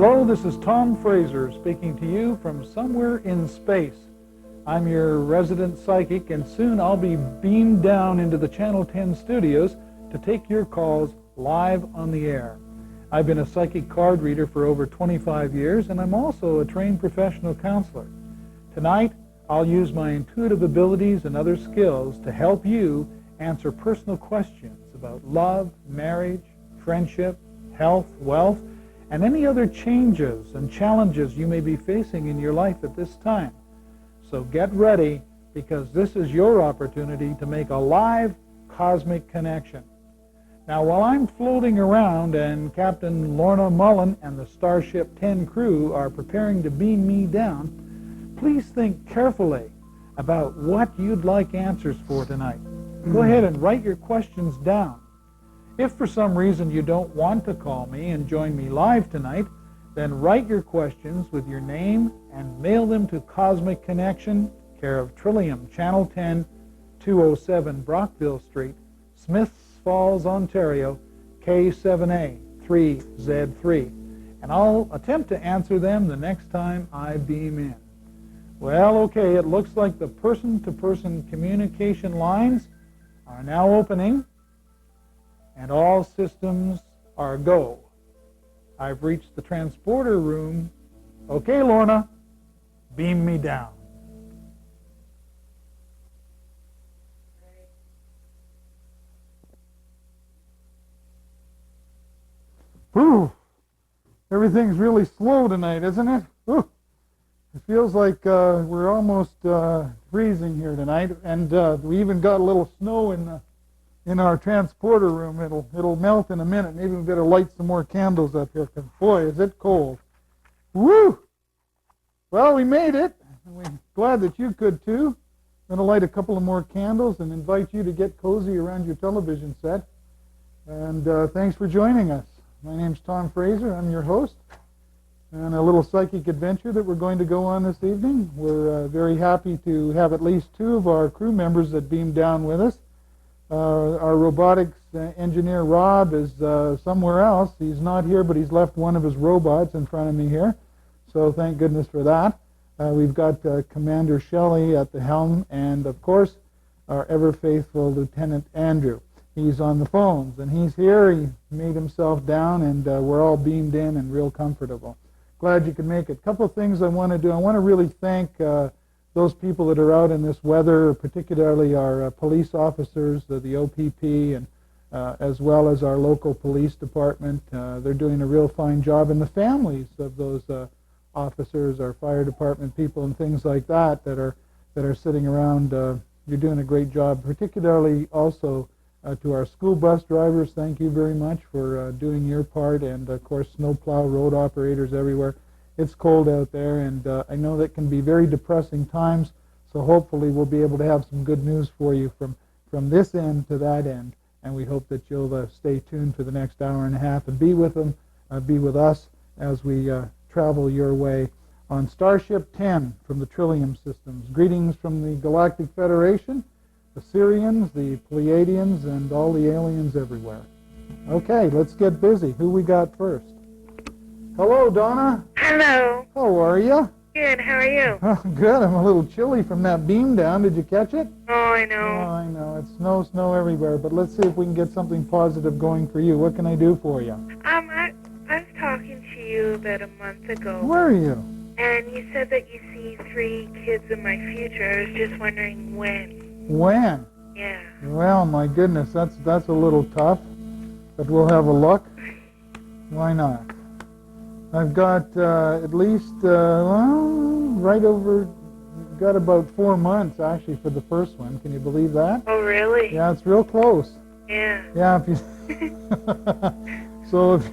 Hello, this is Tom Fraser speaking to you from somewhere in space. I'm your resident psychic, and soon I'll be beamed down into the Channel 10 studios to take your calls live on the air. I've been a psychic card reader for over 25 years, and I'm also a trained professional counselor. Tonight, I'll use my intuitive abilities and other skills to help you answer personal questions about love, marriage, friendship, health, wealth, and any other changes and challenges you may be facing in your life at this time. So get ready, because this is your opportunity to make a live cosmic connection. Now, while I'm floating around and Captain Lorna Mullen and the Starship 10 crew are preparing to beam me down, please think carefully about what you'd like answers for tonight. Go ahead and write your questions down. If for some reason you don't want to call me and join me live tonight, then write your questions with your name and mail them to Cosmic Connection, care of Trillium Channel 10, 207 Brockville Street, Smiths Falls, Ontario, K7A 3Z3. And I'll attempt to answer them the next time I beam in. Well, okay, it looks like the person-to-person communication lines are now opening, and all systems are go. I've reached the transporter room. Okay, Lorna, beam me down. Whew. Everything's really slow tonight, isn't it? Whew. It feels like we're almost freezing here tonight, and we even got a little snow in our transporter room. It'll melt in a minute. Maybe we better light some more candles up here, because boy, is it cold. Woo! Well, we made it. We're glad that you could too. I'm going to light a couple of more candles and invite you to get cozy around your television set. And thanks for joining us. My name's Tom Fraser. I'm your host. And a little psychic adventure that we're going to go on this evening. We're very happy to have at least two of our crew members that beamed down with us. Our robotics engineer, Rob, is somewhere else. He's not here, but he's left one of his robots in front of me here. So thank goodness for that. We've got Commander Shelley at the helm, and of course, our ever-faithful Lieutenant Andrew. He's on the phones, and he's here. He made himself down, and we're all beamed in and real comfortable. Glad you could make it. A couple of things I want to do. I want to really thank those people that are out in this weather, particularly our police officers, the OPP, and as well as our local police department. They're doing a real fine job, and the families of those officers, our fire department people, and things like that that are sitting around. You're doing a great job. Particularly also to our school bus drivers, thank you very much for doing your part, and of course snowplow road operators everywhere. It's cold out there, and I know that can be very depressing times, so hopefully we'll be able to have some good news for you from this end to that end, and we hope that you'll stay tuned for the next hour and a half and be with them, be with us as we travel your way on Starship 10 from the Trillium Systems. Greetings from the Galactic Federation, the Syrians, the Pleiadians, and all the aliens everywhere. Okay, let's get busy. Who we got first? Hello, Donna. Hello. How are you? Good, how are you? Oh, good. I'm a little chilly from that beam down. Did you catch it? Oh, I know. Oh, I know. It's snow everywhere, but let's see if we can get something positive going for you. What can I do for you? I was talking to you about a month ago. Where are you? And you said that you see 3 kids in my future. I was just wondering when. When? Yeah. Well, my goodness, that's a little tough, but we'll have a look. Why not? I've got at least, right over, got about 4 months actually for the first one. Can you believe that? Oh, really? Yeah, it's real close. Yeah. Yeah, if you so if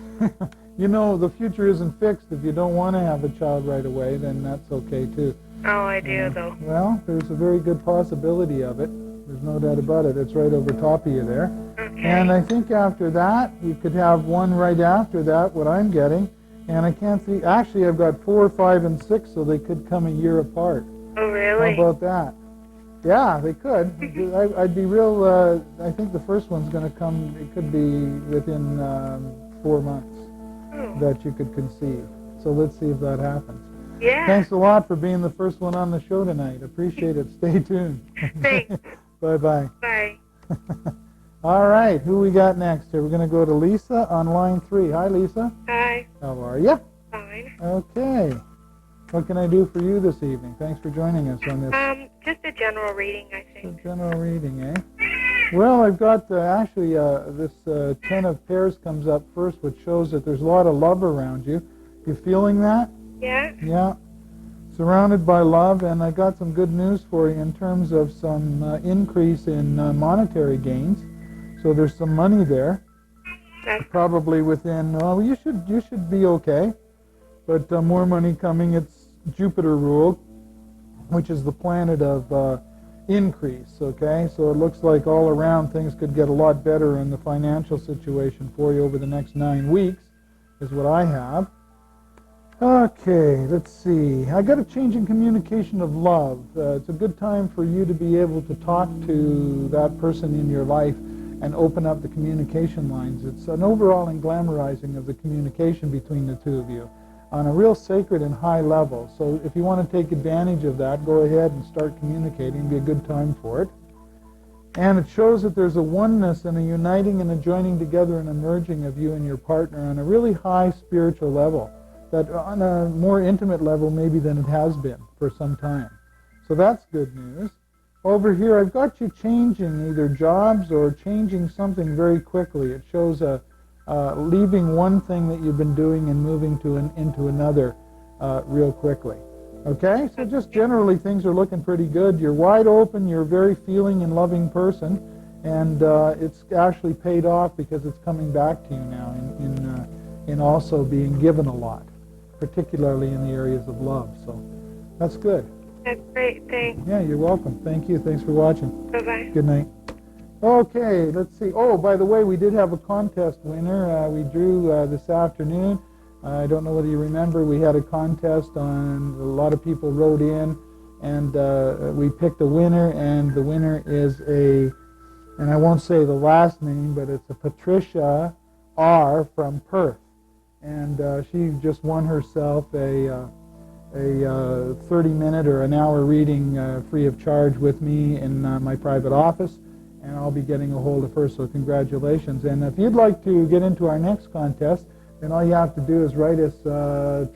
you know the future isn't fixed. If you don't want to have a child right away, then that's okay too. Oh, I do, though. Well, there's a very good possibility of it. There's no doubt about it. It's right over top of you there. Okay. And I think after that, you could have one right after that, what I'm getting. And I can't see, actually I've got 4, 5, and 6, so they could come a year apart. Oh, really? How about that? Yeah, they could. I'd be real, I think the first one's going to come, it could be within 4 months that you could conceive. so let's see if that happens. Yeah. Thanks a lot for being the first one on the show tonight. Appreciate it. Stay tuned. Thanks. Bye-bye. Bye. All right, who we got next here? We're going to go to Lisa on line 3. Hi, Lisa. Hi. How are you? Fine. Okay. What can I do for you this evening? Thanks for joining us on this. Just a general reading, I think. General reading, eh? Well, I've got actually this 10 of pairs comes up first, which shows that there's a lot of love around you. You feeling that? Yeah. Yeah. Surrounded by love, and I got some good news for you in terms of some increase in monetary gains. So there's some money there. That's Probably within. Well, you should be okay. But more money coming. It's Jupiter ruled, which is the planet of increase, okay? So it looks like all around things could get a lot better in the financial situation for you over the next 9 weeks, is what I have. Okay, let's see. I got a change in communication of love. It's a good time for you to be able to talk to that person in your life and open up the communication lines. It's an overall englamorizing of the communication between the two of you on a real sacred and high level. So if you want to take advantage of that, go ahead and start communicating. It'll be a good time for it. And it shows that there's a oneness and a uniting and a joining together and a merging of you and your partner on a really high spiritual level, that on a more intimate level maybe than it has been for some time. So that's good news. Over here I've got you changing either jobs or changing something very quickly. It shows leaving one thing that you've been doing and moving into another real quickly. Okay? So just generally things are looking pretty good. You're wide open, you're a very feeling and loving person, and it's actually paid off because it's coming back to you now in also being given a lot, particularly in the areas of love. So that's good. That's great. Thanks. Yeah, you're welcome. Thank you. Thanks for watching. Bye-bye. Good night. Okay, let's see. Oh, by the way, we did have a contest winner. We drew this afternoon. I don't know whether you remember, we had a contest on, a lot of people wrote in, and we picked a winner, and the winner is and I won't say the last name, but it's a Patricia R. from Perth. And she just won herself a 30-minute or an hour reading free of charge with me in my private office. And I'll be getting a hold of her, so congratulations. And if you'd like to get into our next contest, then all you have to do is write us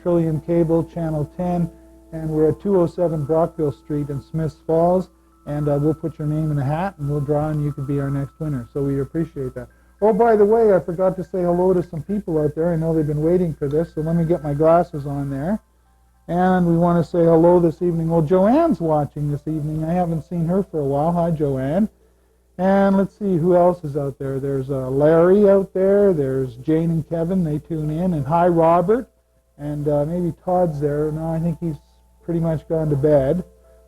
Trillium Cable, Channel 10, and we're at 207 Brockville Street in Smiths Falls, and we'll put your name in a hat, and we'll draw, and you could be our next winner. So we appreciate that. Oh, by the way, I forgot to say hello to some people out there. I know they've been waiting for this, so let me get my glasses on there. And we want to say hello this evening. Well, Joanne's watching this evening. I haven't seen her for a while. Hi, Joanne. And let's see who else is out there. There's Larry out there. There's Jane and Kevin. They tune in. And hi, Robert. And maybe Todd's there. No, I think he's pretty much gone to bed,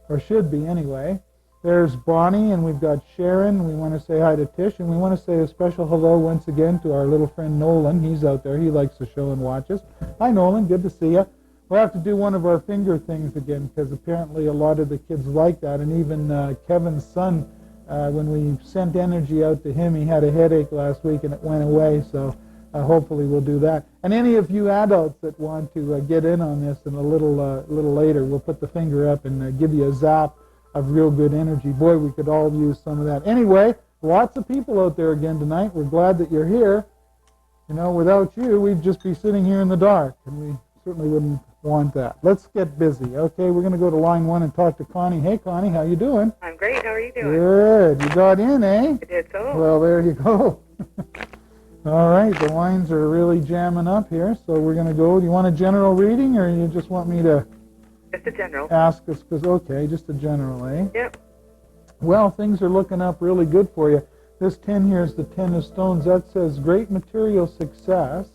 or should be anyway. There's Bonnie, and we've got Sharon. We want to say hi to Tish, and we want to say a special hello once again to our little friend Nolan. He's out there. He likes the show and watches. Hi, Nolan. Good to see you. We'll have to do one of our finger things again, because apparently a lot of the kids like that, and even Kevin's son, when we sent energy out to him, he had a headache last week and it went away, so hopefully we'll do that. And any of you adults that want to get in on this, and a little later we'll put the finger up and give you a zap of real good energy. Boy, we could all use some of that. Anyway, lots of people out there again tonight. We're glad that you're here. You know, without you, we'd just be sitting here in the dark, and we certainly wouldn't want that. Let's get busy. Okay, we're going to go to line 1 and talk to Connie. Hey, Connie, how you doing? I'm great. How are you doing? Good. You got in, eh? I did so. Well, there you go. All right, the lines are really jamming up here, so we're going to go. Do you want a general reading, or you just want me to Just a general. ask us? Because, okay, just a general, eh? Yep. Well, things are looking up really good for you. This 10 here is the 10 of stones. That says great material success.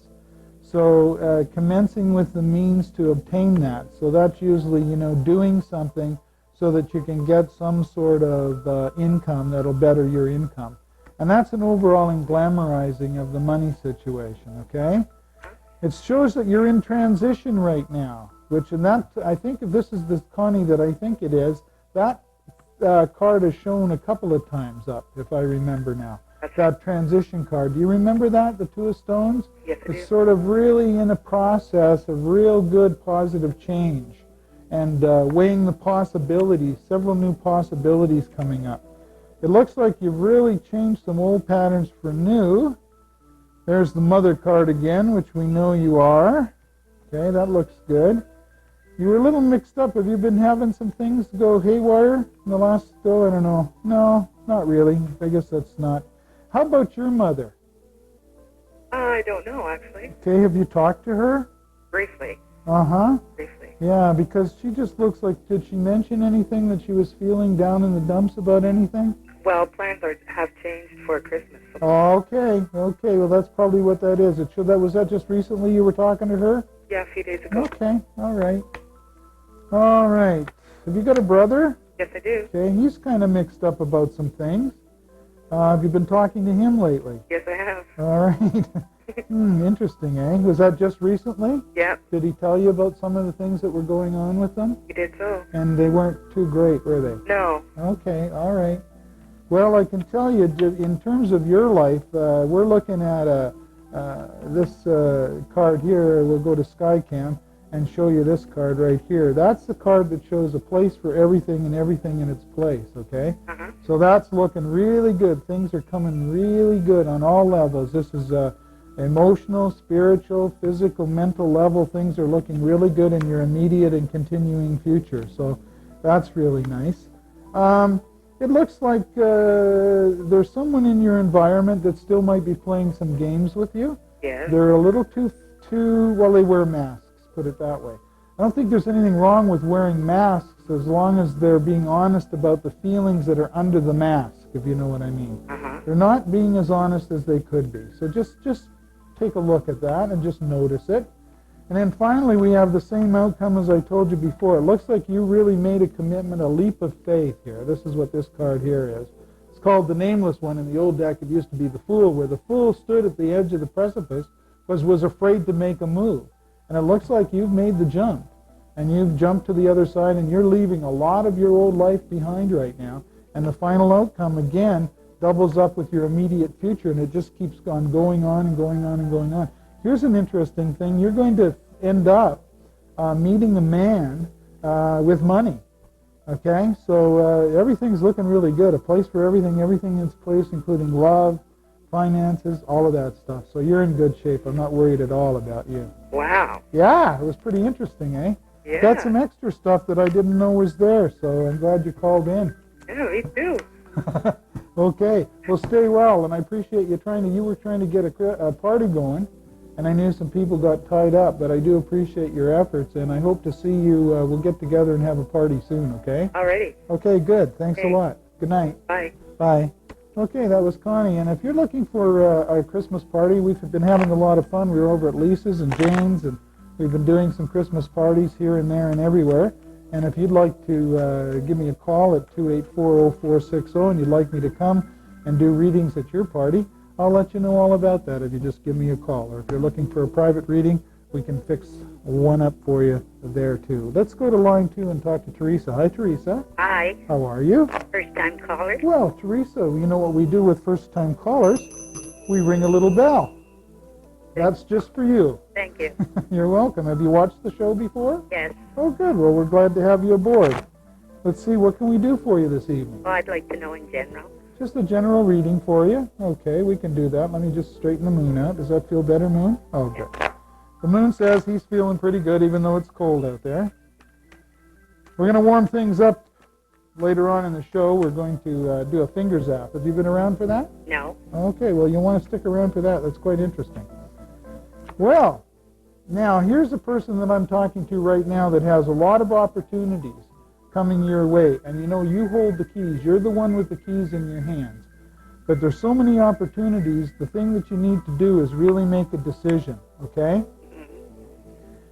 So commencing with the means to obtain that. So that's usually, you know, doing something so that you can get some sort of income that'll better your income. And that's an overall englamorizing of the money situation, okay? It shows that you're in transition right now, which, and that, I think if this is the Connie that I think it is, that card is shown a couple of times up, if I remember now. that transition card. Do you remember that, the Two of Stones? Yes, I do. It's sort of really in a process of real good positive change and weighing the possibilities, several new possibilities coming up. It looks like you've really changed some old patterns for new. There's the Mother card again, which we know you are. Okay, that looks good. You were a little mixed up. Have you been having some things go haywire in the last, I don't know. No, not really. I guess that's not. How about your mother? I don't know, actually. Okay, have you talked to her? Briefly. Uh-huh. Briefly. Yeah, because she just looks like, did she mention anything that she was feeling down in the dumps about anything? Well, plans have changed for Christmas. So. Okay, well that's probably what that is. Was that just recently you were talking to her? Yeah, a few days ago. Okay, all right. Have you got a brother? Yes, I do. Okay, he's kind of mixed up about some things. Have you been talking to him lately? Yes, I have. All right. Interesting, eh? Was that just recently? Yep. Did he tell you about some of the things that were going on with them? He did so. And they weren't too great, were they? No. Okay, all right. Well, I can tell you, in terms of your life, we're looking at this card here. We'll go to SkyCam and show you this card right here. That's the card that shows a place for everything and everything in its place, okay? Uh-huh. So that's looking really good. Things are coming really good on all levels. This is emotional, spiritual, physical, mental level. Things are looking really good in your immediate and continuing future. So that's really nice. It looks like there's someone in your environment that still might be playing some games with you. Yes. They're a little too, well, they wear masks, put it that way. I don't think there's anything wrong with wearing masks as long as they're being honest about the feelings that are under the mask, if you know what I mean. Uh-huh. They're not being as honest as they could be. So just take a look at that and just notice it. And then finally, we have the same outcome as I told you before. It looks like you really made a commitment, a leap of faith here. This is what this card here is. It's called the Nameless One. In the old deck, it used to be the Fool, where the Fool stood at the edge of the precipice, was afraid to make a move. And it looks like you've made the jump. And you've jumped to the other side, and you're leaving a lot of your old life behind right now. And the final outcome, again, doubles up with your immediate future, and it just keeps on going on and going on and going on. Here's an interesting thing. You're going to end up meeting a man with money. Okay? So everything's looking really good. A place for everything in its place, including love, finances, all of that stuff. So you're in good shape. I'm not worried at all about you. Wow. Yeah, it was pretty interesting, eh? Yeah. Got some extra stuff that I didn't know was there, so I'm glad you called in. Yeah, me too. Okay. Well, stay well, and I appreciate you were trying to get a party going, and I knew some people got tied up, but I do appreciate your efforts, and I hope to see you, we'll get together and have a party soon, okay? Alrighty. Okay, good. Thanks Okay. a lot. Good night. Bye. Bye. Okay, that was Connie, and if you're looking for a Christmas party, we've been having a lot of fun. We were over at Lisa's and Jane's, and we've been doing some Christmas parties here and there and everywhere. And if you'd like to give me a call at 284-0460 and you'd like me to come and do readings at your party, I'll let you know all about that if you just give me a call. Or if you're looking for a private reading, we can fix one up for you there too. Let's go to line 2 and talk to Teresa. Hi, Teresa. Hi, How are you? first-time caller. Well, Teresa, you know what we do with first-time callers? We ring a little bell. That's just for you. Thank you. You're welcome. Have you watched the show before? Yes. Oh, good. Well, we're glad to have you aboard. Let's see, what can we do for you this evening? Well, I'd like to know in general. Just a general reading for you. Okay, we can do that. Let me just straighten the moon out. Does that feel better, Moon? Oh, good. The moon says he's feeling pretty good, even though it's cold out there. We're going to warm things up later on in the show. We're going to do a finger zap. Have you been around for that? No. Okay, well, you'll want to stick around for that. That's quite interesting. Well, now, here's a person that I'm talking to right now that has a lot of opportunities coming your way. And you know, you hold the keys. You're the one with the keys in your hands. But there's so many opportunities. The thing that you need to do is really make a decision, okay?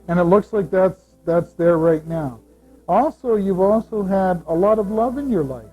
And it looks like that's there right now. Also, you've also had a lot of love in your life.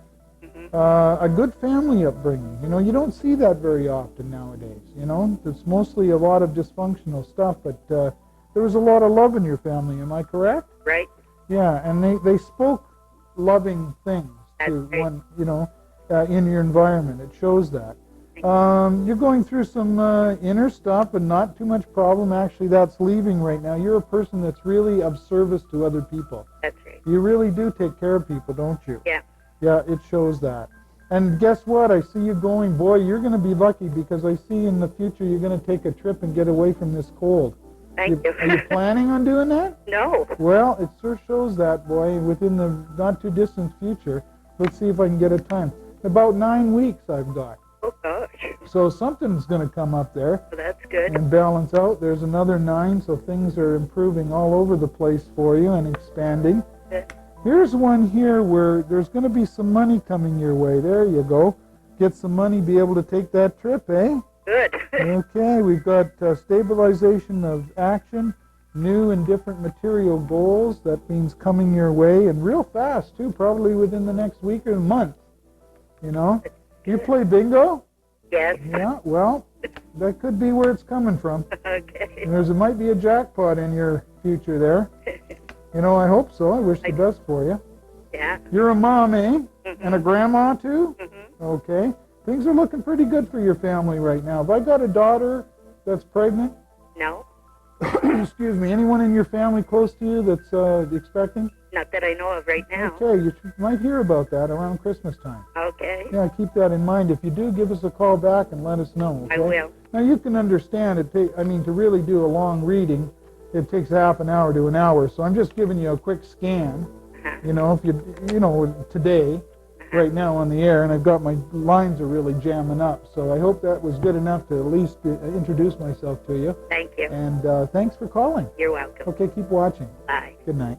A good family upbringing. You know, you don't see that very often nowadays, you know. It's mostly a lot of dysfunctional stuff, but there was a lot of love in your family. Am I correct? Right? Yeah, and they spoke loving things to That's right. one, you know, in your environment. It shows that. You're going through some inner stuff, but not too much problem. Actually, that's leaving right now. You're a person that's really of service to other people. That's right. You really do take care of people, don't you? Yeah. Yeah, it shows that. And guess what? I see you going, boy, you're going to be lucky because I see in the future you're going to take a trip and get away from this cold. Thank you. Are you planning on doing that? No. Well, it sure shows that, boy, within the not-too-distant future. Let's see if I can get a time. About 9 weeks I've got. Oh, gosh. So something's going to come up there Well, that's good. and balance out. There's another 9, so things are improving all over the place for you and expanding. Good. Here's one here where there's going to be some money coming your way. There you go. Get some money, be able to take that trip, eh? Good. Okay, we've got stabilization of action, new and different material goals. That means coming your way, and real fast, too, probably within the next week or a month. You know? You play bingo? Yes. Yeah, well, that could be where it's coming from. Okay. There might be a jackpot in your future there. You know, I hope so. I wish the best for you. Yeah. You're a mom, eh? And a grandma, too? Mm-hmm. Okay. Things are looking pretty good for your family right now. Have I got a daughter that's pregnant? No. Excuse me. Anyone in your family close to you that's expecting? Not that I know of right now. Okay, you might hear about that around Christmas time. Okay. Yeah, keep that in mind. If you do, give us a call back and let us know. Okay? I will. Now, you can understand it. To really do a long reading, it takes half an hour to an hour. So I'm just giving you a quick scan. Uh-huh. You know, if today, right now on the air, and I've got my lines are really jamming up. So I hope that was good enough to at least introduce myself to you. Thank you. And thanks for calling. You're welcome. Okay, keep watching. Bye. Good night.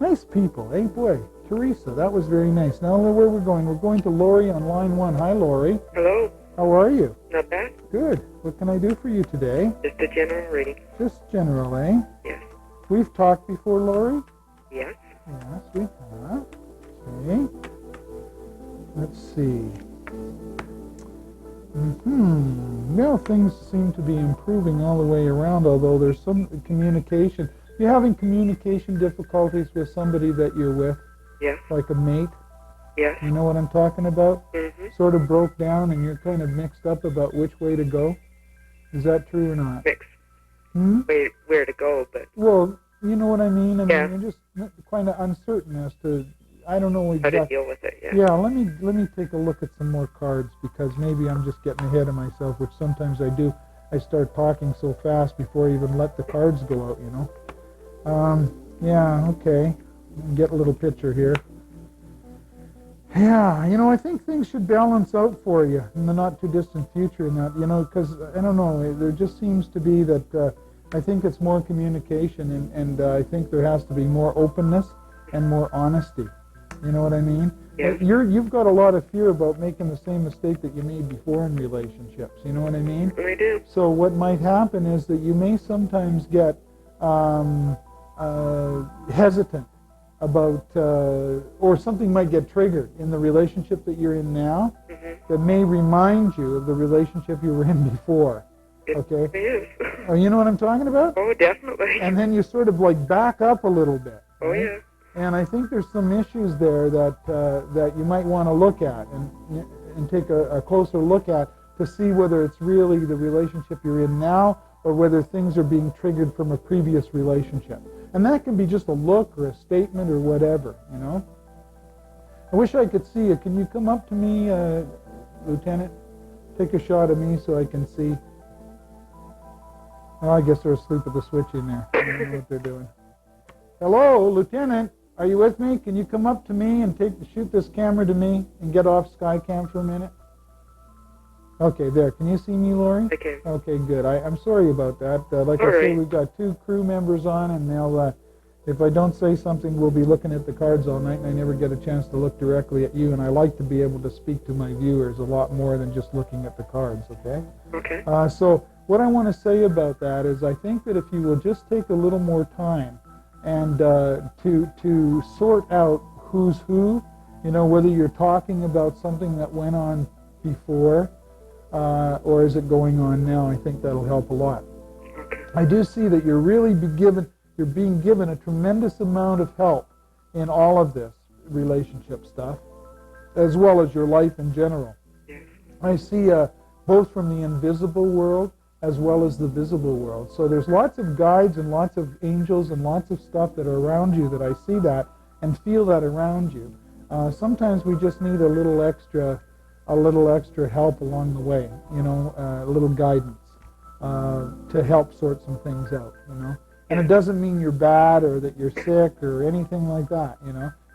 Nice people, eh, boy? Teresa, that was very nice. Now, where we're going? We're going to Lori on line 1. Hi, Lori. Hello. How are you? Not bad. Good. What can I do for you today? Just a general reading. Just general, eh? Yes. We've talked before, Lori? Yes. Yes, we have. Okay. Let's see. Well, things seem to be improving all the way around, although there's some communication. You're having communication difficulties with somebody that you're with, Yes. like a mate. Yes. You know what I'm talking about? Mm-hmm. Sort of broke down and you're kind of mixed up about which way to go. Is that true or not? Mixed. Hmm? Where to go, but Well, you know what I mean? I mean, Yeah. you're just kind of uncertain as to, I don't know how to exactly. deal with it. Yeah. Yeah, let me take a look at some more cards because maybe I'm just getting ahead of myself, which sometimes I do. I start talking so fast before I even let the cards go out, you know. Yeah, okay. Get a little picture here. Yeah, you know, I think things should balance out for you in the not-too-distant future, and that, you know, because, I don't know, there just seems to be that I think it's more communication, and I think there has to be more openness and more honesty. You know what I mean? Yeah. You've got a lot of fear about making the same mistake that you made before in relationships. You know what I mean? We do. So what might happen is that you may sometimes get hesitant about, or something might get triggered in the relationship that you're in now Mm-hmm. that may remind you of the relationship you were in before. It Okay? is. Oh, you know what I'm talking about? Oh, definitely. And then you sort of like back up a little bit. Oh, right? yeah. And I think there's some issues there that you might want to look at and take a closer look at to see whether it's really the relationship you're in now or whether things are being triggered from a previous relationship. And that can be just a look or a statement or whatever, you know. I wish I could see you. Can you come up to me, Lieutenant? Take a shot of me so I can see. Oh, I guess they're asleep at the switch in there. I don't know what they're doing. Hello, Lieutenant. Are you with me? Can you come up to me and shoot this camera to me and get off Skycam for a minute? Okay, there. Can you see me, Lori? I can. Okay, good. I'm sorry about that. Like All I say, right. we've got 2 crew members on, and they'll, if I don't say something, we'll be looking at the cards all night, and I never get a chance to look directly at you, and I like to be able to speak to my viewers a lot more than just looking at the cards, okay? Okay. So what I want to say about that is I think that if you will just take a little more time and to sort out who's who, you know, whether you're talking about something that went on before or is it going on now, I think that'll help a lot. Okay. I do see that you're being given a tremendous amount of help in all of this relationship stuff, as well as your life in general. Yes. I see a both from the invisible world as well as the visible world. So there's lots of guides and lots of angels and lots of stuff that are around you that I see that and feel that around you. Sometimes we just need a little extra help along the way, a little guidance to help sort some things out, And it doesn't mean you're bad or that you're sick or anything like that,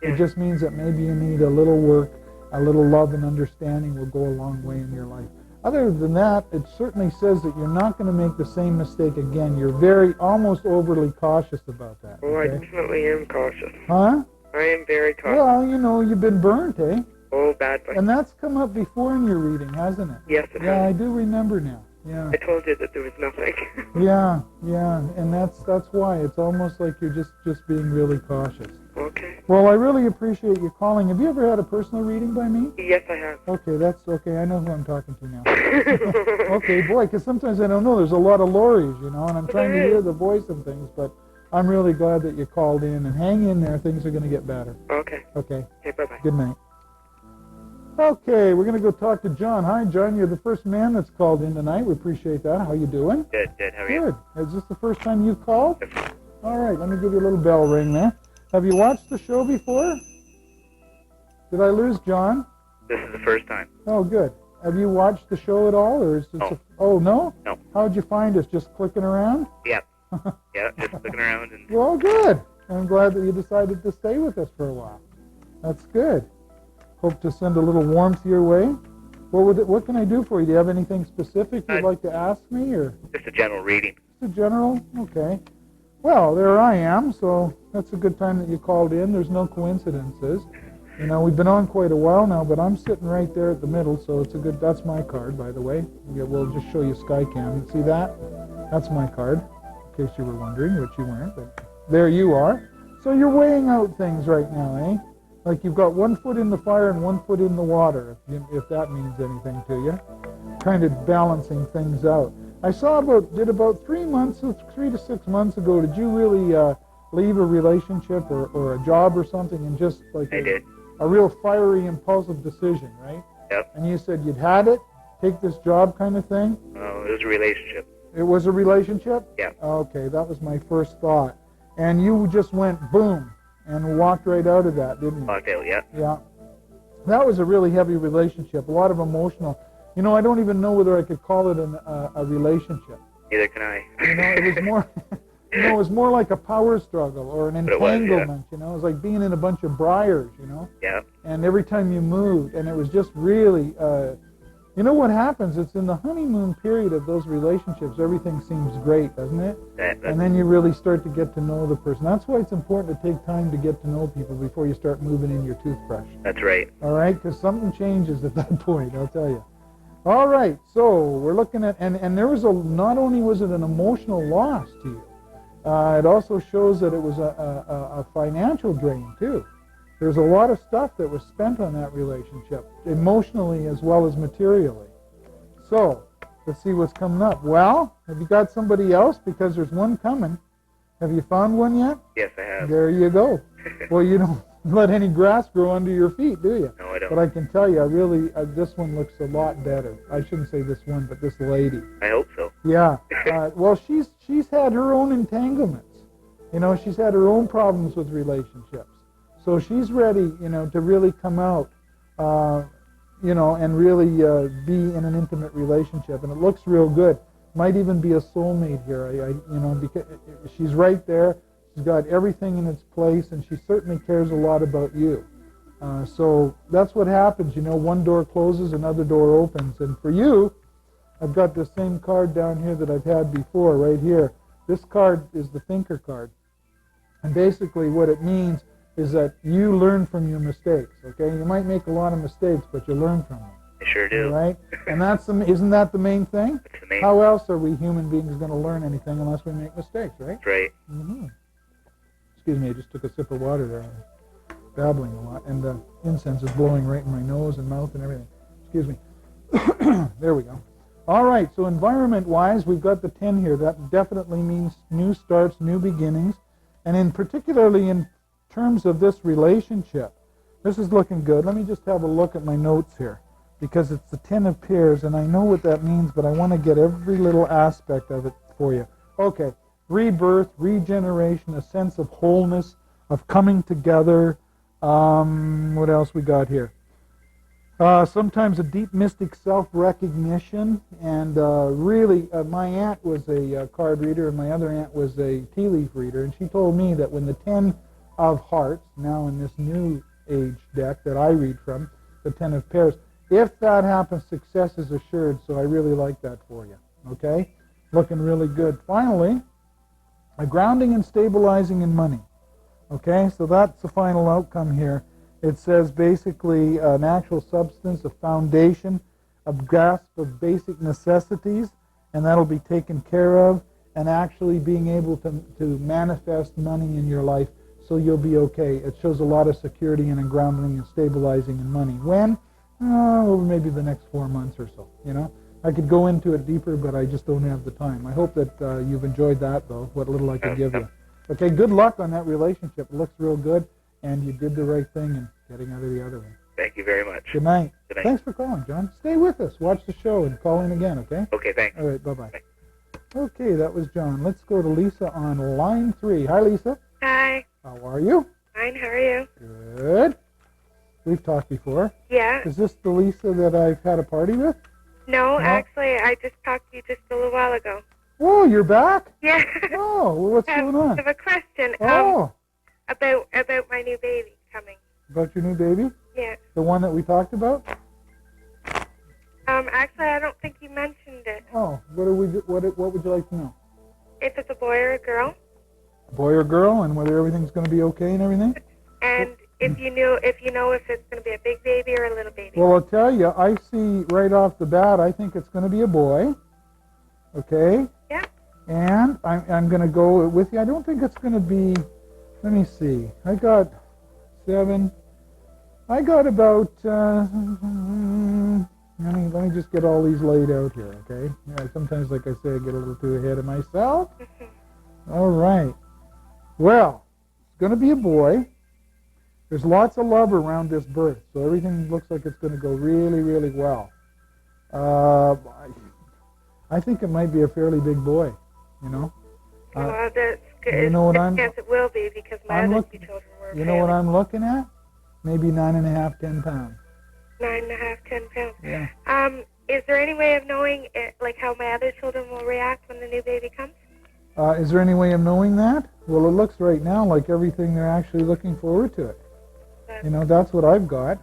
It just means that maybe you need a little work, a little love and understanding will go a long way in your life. Other than that, it certainly says that you're not going to make the same mistake again. You're almost overly cautious about that. Oh, okay? I definitely am cautious. Huh? I am very cautious. Well, you've been burnt, eh? Oh, badly. And that's come up before in your reading, hasn't it? Yes, it Yeah, I has. do remember now. Yeah. I told you that there was nothing. Yeah, and that's why. It's almost like you're just being really cautious. Okay. Well, I really appreciate you calling. Have you ever had a personal reading by me? Yes, I have. Okay, that's okay. I know who I'm talking to now. Okay, boy, because sometimes I don't know. There's a lot of Lauries, and I'm trying to hear the voice and things, but I'm really glad that you called in, and hang in there. Things are going to get better. Okay. Okay. Okay, bye-bye. Good night. Okay, we're going to go talk to John. Hi, John. You're the first man that's called in tonight. We appreciate that. How you doing? Good. How are you? Good. Is this the first time you've called? All right, let me give you a little bell ring there. Have you watched the show before? Did I lose John? This is the first time. Oh, good. Have you watched the show at all, or is this? No. Oh, no? No. How'd you find us? Just clicking around? Yep. Yeah, just looking around and Well, good. I'm glad that you decided to stay with us for a while. That's good. Hope to send a little warmth your way. What can I do for you? Do you have anything specific you'd like to ask me, or just a general reading. just a general? Okay. Well, there I am, so that's a good time that you called in. There's no coincidences. We've been on quite a while now, but I'm sitting right there at the middle, so it's a good, that's my card, by the way. We'll just show you Skycam. See that? That's my card, in case you were wondering, which you weren't, but there you are. So you're weighing out things right now, eh? Like you've got 1 foot in the fire and 1 foot in the water, if that means anything to you. Kind of balancing things out. I saw about 3 to 6 months ago, did you really leave a relationship or a job or something and just like I did. a real fiery, impulsive decision, right? Yep. And you said you'd had it, take this job kind of thing? It was a relationship. It was a relationship? Yeah. Okay, that was my first thought. And you just went boom and walked right out of that, didn't you? Locked out, yeah. Yeah. That was a really heavy relationship, a lot of emotional. I don't even know whether I could call it a relationship. Neither can I. It was more, it was more like a power struggle or an But it was, yeah. entanglement. It was like being in a bunch of briars. Yeah. And every time you moved, and it was just really, what happens? It's in the honeymoon period of those relationships, everything seems great, doesn't it? And then you really start to get to know the person. That's why it's important to take time to get to know people before you start moving in your toothbrush. That's right. All right, because something changes at that point, I'll tell you. All right, so we're looking at, and there was not only was it an emotional loss to you, it also shows that it was a financial drain too. There's a lot of stuff that was spent on that relationship, emotionally as well as materially. So, let's see what's coming up. Well, have you got somebody else? Because there's one coming. Have you found one yet? Yes, I have. There you go. Well, you don't let any grass grow under your feet, do you? No, I don't. But I can tell you, this one looks a lot better. I shouldn't say this one, but this lady. I hope so. Yeah. Well, she's had her own entanglements. She's had her own problems with relationships. So she's ready, to really come out, and really be in an intimate relationship. And it looks real good. Might even be a soulmate here. Because she's right there. She's got everything in its place, and she certainly cares a lot about you. So that's what happens. One door closes, another door opens. And for you, I've got the same card down here that I've had before, right here. This card is the thinker card. And basically what it means is that you learn from your mistakes, okay? You might make a lot of mistakes, but you learn from them. I sure do. Right? And isn't that the main thing? That's the main. How else are we human beings going to learn anything unless we make mistakes, right? That's right. Mm-hmm. Excuse me, I just took a sip of water there. I'm babbling a lot, and the incense is blowing right in my nose and mouth and everything. Excuse me. There we go. All right, so environment-wise, we've got the 10 here. That definitely means new starts, new beginnings, and particularly in terms of this relationship. This is looking good. Let me just have a look at my notes here. because it's the 10 of pears, and I know what that means, but I want to get every little aspect of it for you. Okay, rebirth, regeneration, a sense of wholeness, of coming together. What else we got here? Sometimes a deep mystic self-recognition, and really, my aunt was a card reader, and my other aunt was a tea leaf reader, and she told me that when the 10 of hearts, now in this new age deck that I read from, the 10 of pairs, if that happens, success is assured, so I really like that for you, okay? Looking really good. Finally, a grounding and stabilizing in money, okay? So that's the final outcome here. It says basically an actual substance, a foundation, a grasp of basic necessities, and that'll be taken care of, and actually being able to manifest money in your life so you'll be okay. It shows a lot of security and a grounding and stabilizing in money. When? Over maybe the next 4 months or so, you know. I could go into it deeper, but I just don't have the time. I hope that you've enjoyed that, though, what little I could give you. Okay, good luck on that relationship. It looks real good, and you did the right thing in getting out of the other one. Thank you very much. Good night. Good night. Thanks for calling, John. Stay with us. Watch the show and call in again, okay? Okay, thanks. All right, bye-bye. Okay, that was John. Let's go to Lisa on line 3. Hi, Lisa. Hi. How are you? Fine, how are you? Good. We've talked before. Yeah. Is this the Lisa that I've had a party with? No, actually, I just talked to you just a little while ago. Oh, you're back? Yeah. Oh, well, what's going I on? have a question. Oh, About my new baby coming. about your new baby? Yeah. The one that we talked about? Actually, I don't think you mentioned it. Oh, what would you like to know? If it's a boy or a girl, Boy or girl, and whether everything's going to be okay and everything? and if you know if it's going to be a big baby or a little baby. Well, I'll tell you, I see right off the bat, I think it's going to be a boy. Okay? Yeah. And I'm going to go with you. I don't think it's going to be, let me see. I got 7. I got about, let me just get all these laid out here, okay? Yeah, sometimes, like I say, I get a little too ahead of myself. All right. Well, it's going to be a boy. There's lots of love around this birth, so everything looks like it's going to go really, really well. I think it might be a fairly big boy, you know. Well, that's good. You know what Yes, it will be because my other two children were. You know what I'm looking at? Maybe 9.5, 10 pounds. 9.5, 10 pounds. Yeah. Is there any way of knowing, like, how my other children will react when the new baby comes? Is there any way of knowing that? Well, it looks right now like everything they're actually looking forward to it. You know, that's what I've got.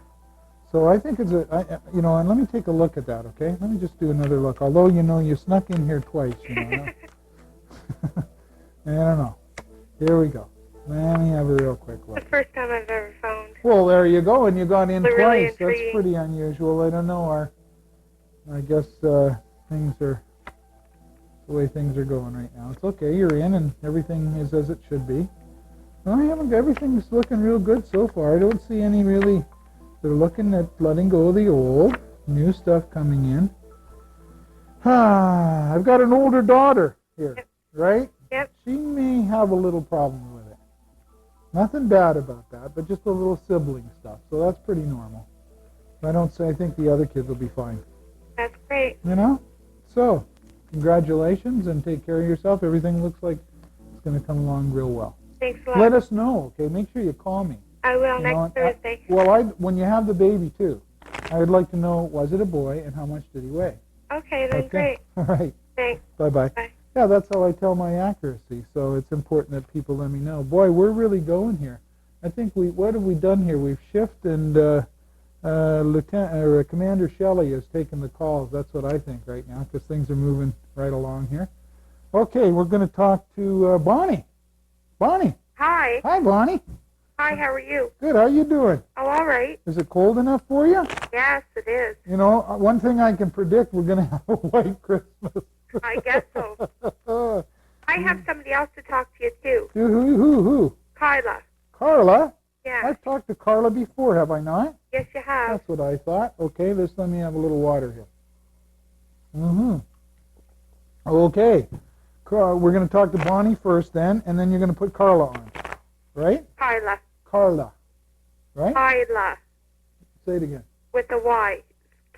So I think it's you know, and let me take a look at that, okay? Let me just do another look. Although, you know, you snuck in here twice, you know. I don't know. Here we go. Let me have a real quick look. The first time I've ever phoned. Well, there you go, and you got in Really twice. That's intriguing. pretty unusual. I don't know. I guess things are the way things are going right now. It's okay. You're in, and everything is as it should be. Well, everything's looking real good so far. I don't see any really. They're looking at letting go of the old, new stuff coming in. I've got an older daughter here, right? Yep. She may have a little problem with it. Nothing bad about that, but just a little sibling stuff. So that's pretty normal. I think the other kids will be fine. That's great. You know? So, congratulations and take care of yourself. Everything looks like it's going to come along real well. Thanks a lot. Let us know, okay? Make sure you call me. I will You know, next Thursday. when you have the baby, too, I would like to know, was it a boy and how much did he weigh? Okay, then great. All right. Thanks. Bye-bye. Bye. Yeah, that's how I tell my accuracy, so it's important that people let me know. Boy, we're really going here. I think what have we done here? We've shifted, and Commander Shelley has taken the calls. That's what I think right now, because things are moving right along here. Okay, we're going to talk to Bonnie. Bonnie. Hi. Hi, Bonnie. Hi, how are you? Good, how you doing? Oh, all right. Is it cold enough for you? Yes, it is. You know, one thing I can predict, we're going to have a white Christmas. I guess so. I have somebody else to talk to you, too. Who? Carla. Carla? Yeah. I've talked to Carla before, have I not? Yes, you have. That's what I thought. Okay, let me have a little water here. Okay. We're going to talk to Bonnie first then, and then you're going to put Carla on. Right? Carla. Carla. Right? Carla. Say it again. With a Y.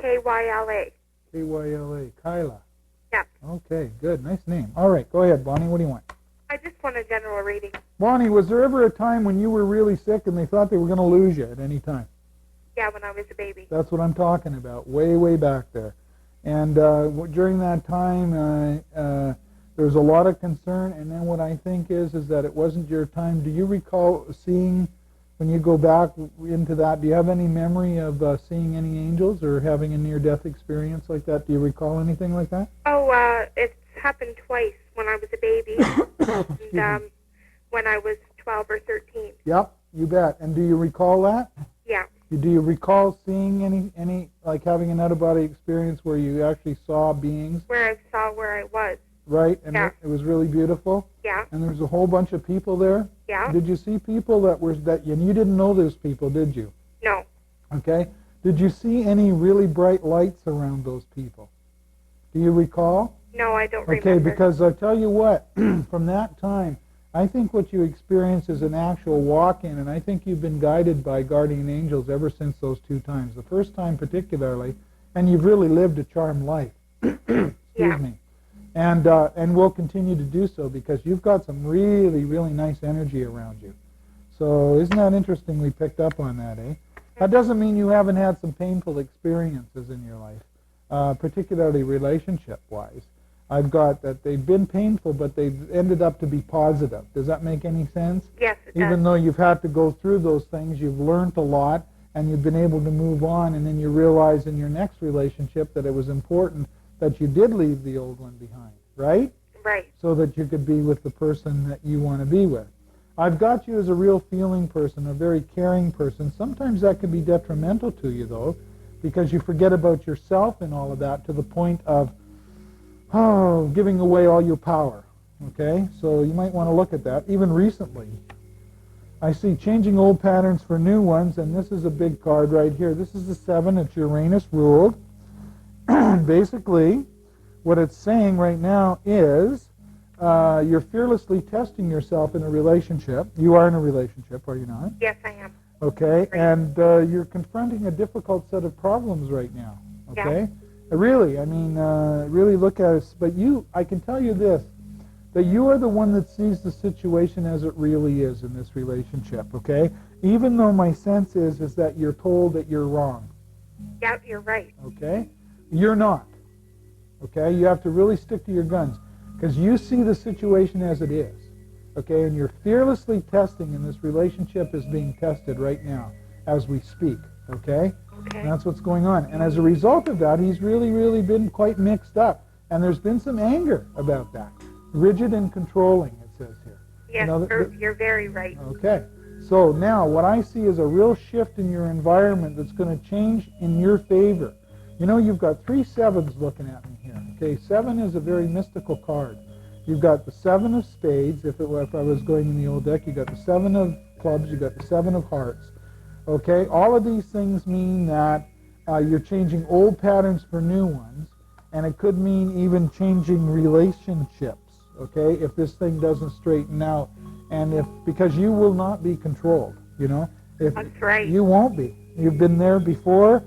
Kyla. Kyla. Kyla. Yeah. Okay, good. Nice name. All right, go ahead, Bonnie. What do you want? I just want a general reading. Bonnie, was there ever a time when you were really sick and they thought they were going to lose you at any time? Yeah, when I was a baby. That's what I'm talking about, way, way back there. And during that time, there was a lot of concern, and then what I think is that it wasn't your time. Do you recall seeing, when you go back into that, do you have any memory of seeing any angels or having a near-death experience like that? Do you recall anything like that? Oh, it's happened twice when I was a baby and when I was 12 or 13. Yep, you bet. And do you recall that? Yeah. Do you recall seeing any like having an out-of-body experience where you actually saw beings? Where I saw where I was. Right, and yeah. It was really beautiful? Yeah. And there was a whole bunch of people there? Yeah. Did you see people and you didn't know those people, did you? No. Okay. Did you see any really bright lights around those people? Do you recall? No, I don't remember. Okay, because I tell you what, from that time, I think what you experience is an actual walk-in, and I think you've been guided by guardian angels ever since those two times. The first time particularly, and you've really lived a charmed life. Excuse me. And will continue to do so because you've got some really, really nice energy around you. So isn't that interesting we picked up on that, eh? That doesn't mean you haven't had some painful experiences in your life, particularly relationship-wise. I've got that they've been painful, but they've ended up to be positive. Does that make any sense? Yes, it does. Even though you've had to go through those things, you've learned a lot, and you've been able to move on, and then you realize in your next relationship that it was important that you did leave the old one behind, right? Right. So that you could be with the person that you want to be with. I've got you as a real feeling person, a very caring person. Sometimes that can be detrimental to you, though, because you forget about yourself and all of that to the point of giving away all your power, okay? So you might want to look at that. Even recently, I see changing old patterns for new ones, and this is a big card right here. This is the 7. It's Uranus ruled. Basically, what it's saying right now is you're fearlessly testing yourself in a relationship. You are in a relationship, are you not? Yes, I am. Okay, and you're confronting a difficult set of problems right now, okay? Yeah. Really, I mean, really look at it. But I can tell you this, that you are the one that sees the situation as it really is in this relationship, okay? Even though my sense is that you're told that you're wrong. Yeah, you're right. Okay? You're not. Okay? You have to really stick to your guns because you see the situation as it is. Okay? And you're fearlessly testing, and this relationship is being tested right now as we speak. Okay? Okay. And that's what's going on. And as a result of that, he's really, really been quite mixed up. And there's been some anger about that. Rigid and controlling, it says here. Yes, you're very right. Okay. So now what I see is a real shift in your environment that's going to change in your favor. You know, you've got 3 sevens looking at me here. Okay, 7 is a very mystical card. You've got the 7 of spades. If I was going in the old deck, you've got the 7 of clubs. You've got the 7 of hearts. Okay, all of these things mean that you're changing old patterns for new ones, and it could mean even changing relationships. Okay, if this thing doesn't straighten out, and because you will not be controlled. You know, That's right. You won't be. You've been there before.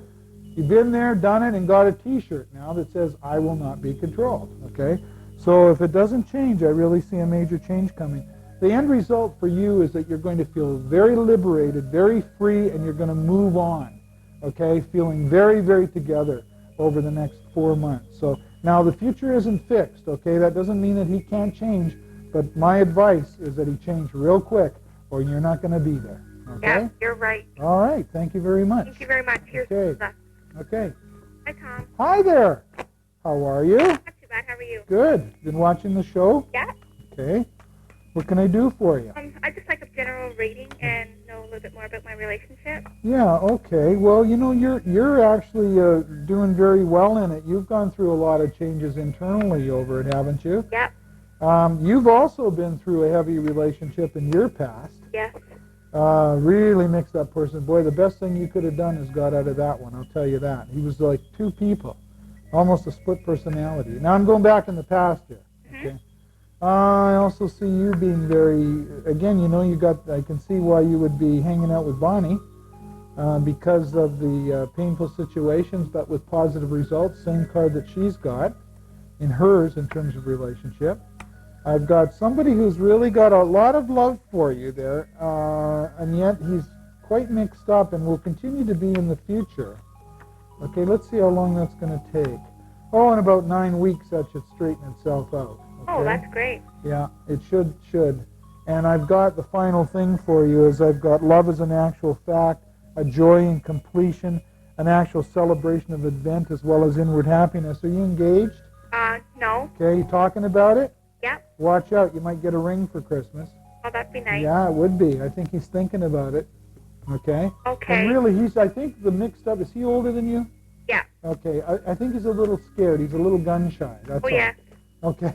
You've been there, done it, and got a T-shirt now that says, I will not be controlled, okay? So if it doesn't change, I really see a major change coming. The end result for you is that you're going to feel very liberated, very free, and you're going to move on, okay? Feeling very, very together over the next 4 months. So now the future isn't fixed, okay? That doesn't mean that he can't change, but my advice is that he change real quick or you're not going to be there, okay? Yeah, you're right. All right, thank you very much. Thank you very much. Here's Okay. the Okay. Hi, Tom. Hi there. How are you? Not too bad. How are you? Good. Been watching the show? Yeah. Okay. What can I do for you? I just like a general reading and know a little bit more about my relationship. Yeah, okay. Well, you know, you're actually doing very well in it. You've gone through a lot of changes internally over it, haven't you? Yep. You've also been through a heavy relationship in your past. Yes. Really mixed up person. Boy, the best thing you could have done is got out of that one, I'll tell you that. He was like 2 people, almost a split personality. Now I'm going back in the past here. Okay. I also see you being very, again, you know, I can see why you would be hanging out with Bonnie. because of the painful situations, but with positive results. Same card that she's got in hers in terms of relationship. I've got somebody who's really got a lot of love for you there, and yet he's quite mixed up and will continue to be in the future. Okay, let's see how long that's going to take. Oh, in about 9 weeks that should straighten itself out. Okay? Oh, that's great. Yeah, it should. And I've got the final thing for you is I've got love as an actual fact, a joy in completion, an actual celebration of event as well as inward happiness. Are you engaged? No. Okay, you talking about it? Yep. Watch out, you might get a ring for Christmas. Oh, that'd be nice. Yeah, it would be. I think he's thinking about it. Okay? Okay. And really, I think the mixed up, is he older than you? Yeah. Okay, I think he's a little scared. He's a little gun shy. That's all. Yeah. Okay.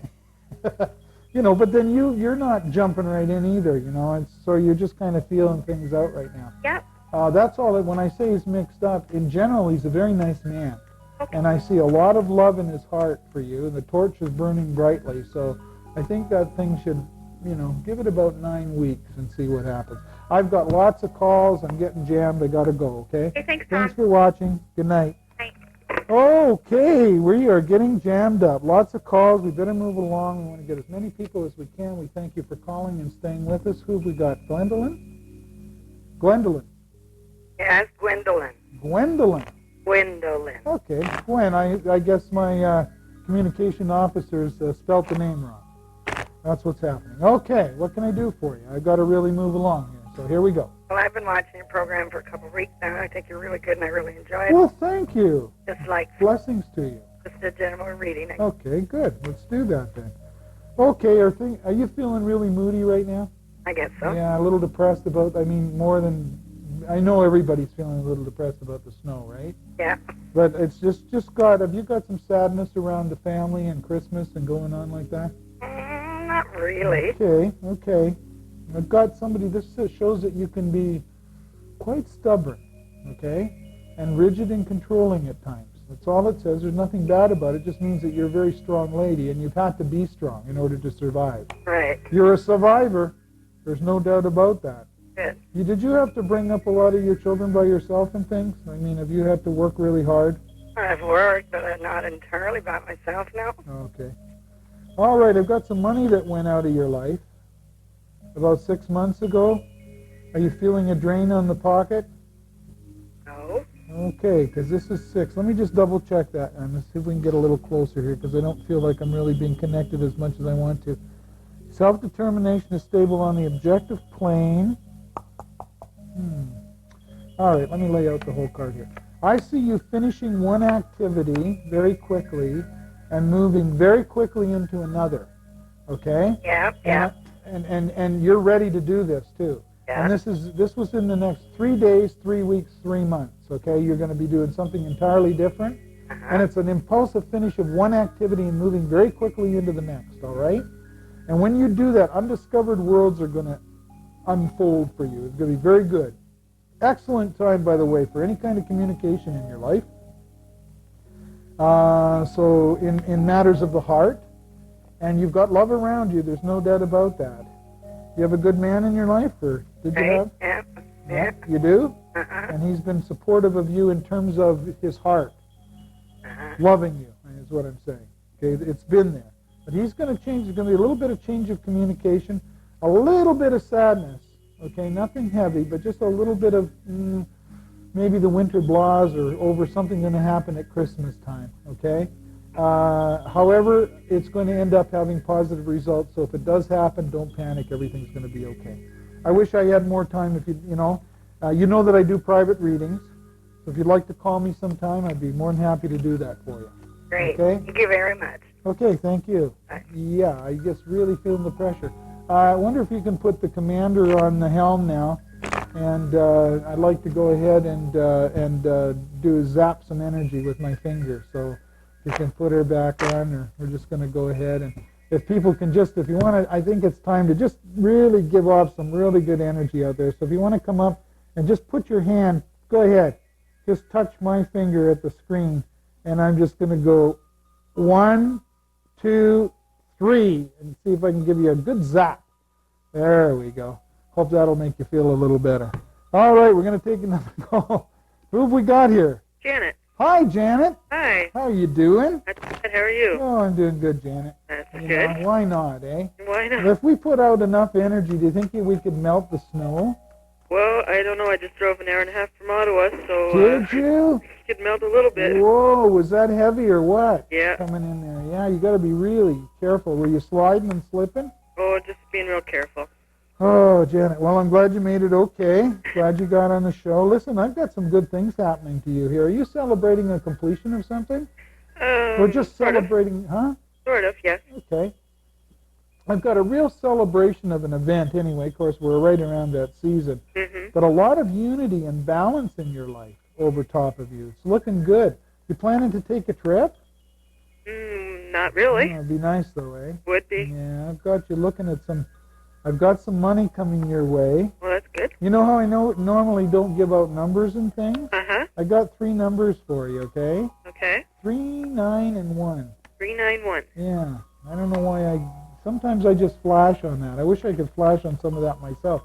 But then you're not jumping right in either, and so you're just kind of feeling things out right now. Yep. That's all. When I say he's mixed up, in general, he's a very nice man. Okay. And I see a lot of love in his heart for you, and the torch is burning brightly. So I think that thing should, give it about 9 weeks and see what happens. I've got lots of calls. I'm getting jammed. I got to go, okay? Okay, thanks, Tom. Thanks for watching. Good night. Thanks. Okay, we are getting jammed up. Lots of calls. We better move along. We want to get as many people as we can. We thank you for calling and staying with us. Who have we got? Gwendolyn? Gwendolyn. Yes, Gwendolyn. Gwendolyn. Gwendolyn. Okay, Gwen, I guess my communication officers spelt the name wrong. That's what's happening. Okay, what can I do for you? I've got to really move along here. So here we go. Well, I've been watching your program for a couple of weeks now. I think you're really good, and I really enjoy it. Well, thank you. Just like Blessings to you. just a general reading. Okay, good. Let's do that then. Okay, are you feeling really moody right now? I guess so. Yeah, a little depressed about, more than, I know everybody's feeling a little depressed about the snow, right? Yeah. But it's just have you got some sadness around the family and Christmas and going on like that? Not really. Okay. I've got somebody, this shows that you can be quite stubborn, okay? And rigid and controlling at times. That's all it says. There's nothing bad about it. It just means that you're a very strong lady, and you've had to be strong in order to survive. Right. You're a survivor. There's no doubt about that. Good. Did you have to bring up a lot of your children by yourself and things? Have you had to work really hard? I've worked, but I'm not entirely by myself now. Okay. All right, I've got some money that went out of your life about 6 months ago. Are you feeling a drain on the pocket? No. Okay, because this is 6. Let me just double check that, and let's see if we can get a little closer here, because I don't feel like I'm really being connected as much as I want to. Self-determination is stable on the objective plane. All right, let me lay out the whole card here. I see you finishing one activity very quickly and moving very quickly into another. Okay? Yeah. And you're ready to do this too. Yeah. And this was in the next 3 days, 3 weeks, 3 months. Okay? You're going to be doing something entirely different. And it's an impulsive finish of one activity and moving very quickly into the next. All right? And when you do that, undiscovered worlds are going to unfold for you. It's going to be very good. Excellent time, by the way, for any kind of communication in your life. So in matters of the heart, and you've got love around you. There's no doubt about that. You have a good man in your life, or did you have? Yeah. You do? Uh-huh. And he's been supportive of you in terms of his heart, loving you, is what I'm saying. Okay, it's been there. But he's going to change. There's going to be a little bit of change of communication, a little bit of sadness. Okay, nothing heavy, but just a little bit of maybe the winter blahs or over something going to happen at Christmas time. Okay. However, it's going to end up having positive results. So if it does happen, don't panic. Everything's going to be okay. I wish I had more time. If you know that I do private readings. So if you'd like to call me sometime, I'd be more than happy to do that for you. Great. Okay? Thank you very much. Okay, thank you. Yeah, I just really feeling the pressure. I wonder if you can put the commander on the helm now, and I'd like to go ahead and zap some energy with my finger. So if you can put her back on, or we're just going to go ahead, and if people can just, if you want to, I think it's time to just really give off some really good energy out there. So if you want to come up and just put your hand, go ahead, just touch my finger at the screen, and I'm just going to go 1, 2, 3, and see if I can give you a good zap. There we go. Hope that'll make you feel a little better. All right, we're going to take another call. Who have we got here? Janet. Hi, Janet. Hi. How are you doing? That's good. How are you? Oh, I'm doing good, Janet. That's You good. know, why not, eh? Why not? If we put out enough energy, do you think we could melt the snow? Well, I don't know. I just drove an hour and a half from Ottawa, so Did you? it could melt a little bit. Whoa, was that heavy or what? Yeah. Coming in there. Yeah, you got to be really careful. Were you sliding and slipping? Oh, just being real careful. Oh, Janet, well, I'm glad you made it okay. Glad you got on the show. Listen, I've got some good things happening to you here. Are you celebrating a completion of something? Or just sort celebrating, huh? Sort of, yes. Okay. I've got a real celebration of an event anyway. Of course, we're right around that season. Mm-hmm. But a lot of unity and balance in your life over top of you. It's looking good. You planning to take a trip? Not really. Oh, it'd be nice though, eh? Would be. Yeah, I've got you looking at I've got some money coming your way. Well, that's good. You know how I normally don't give out numbers and things? Uh-huh. I got 3 numbers for you, okay? Okay. 3, 9, and 1. 391. Yeah. I don't know why sometimes I just flash on that. I wish I could flash on some of that myself.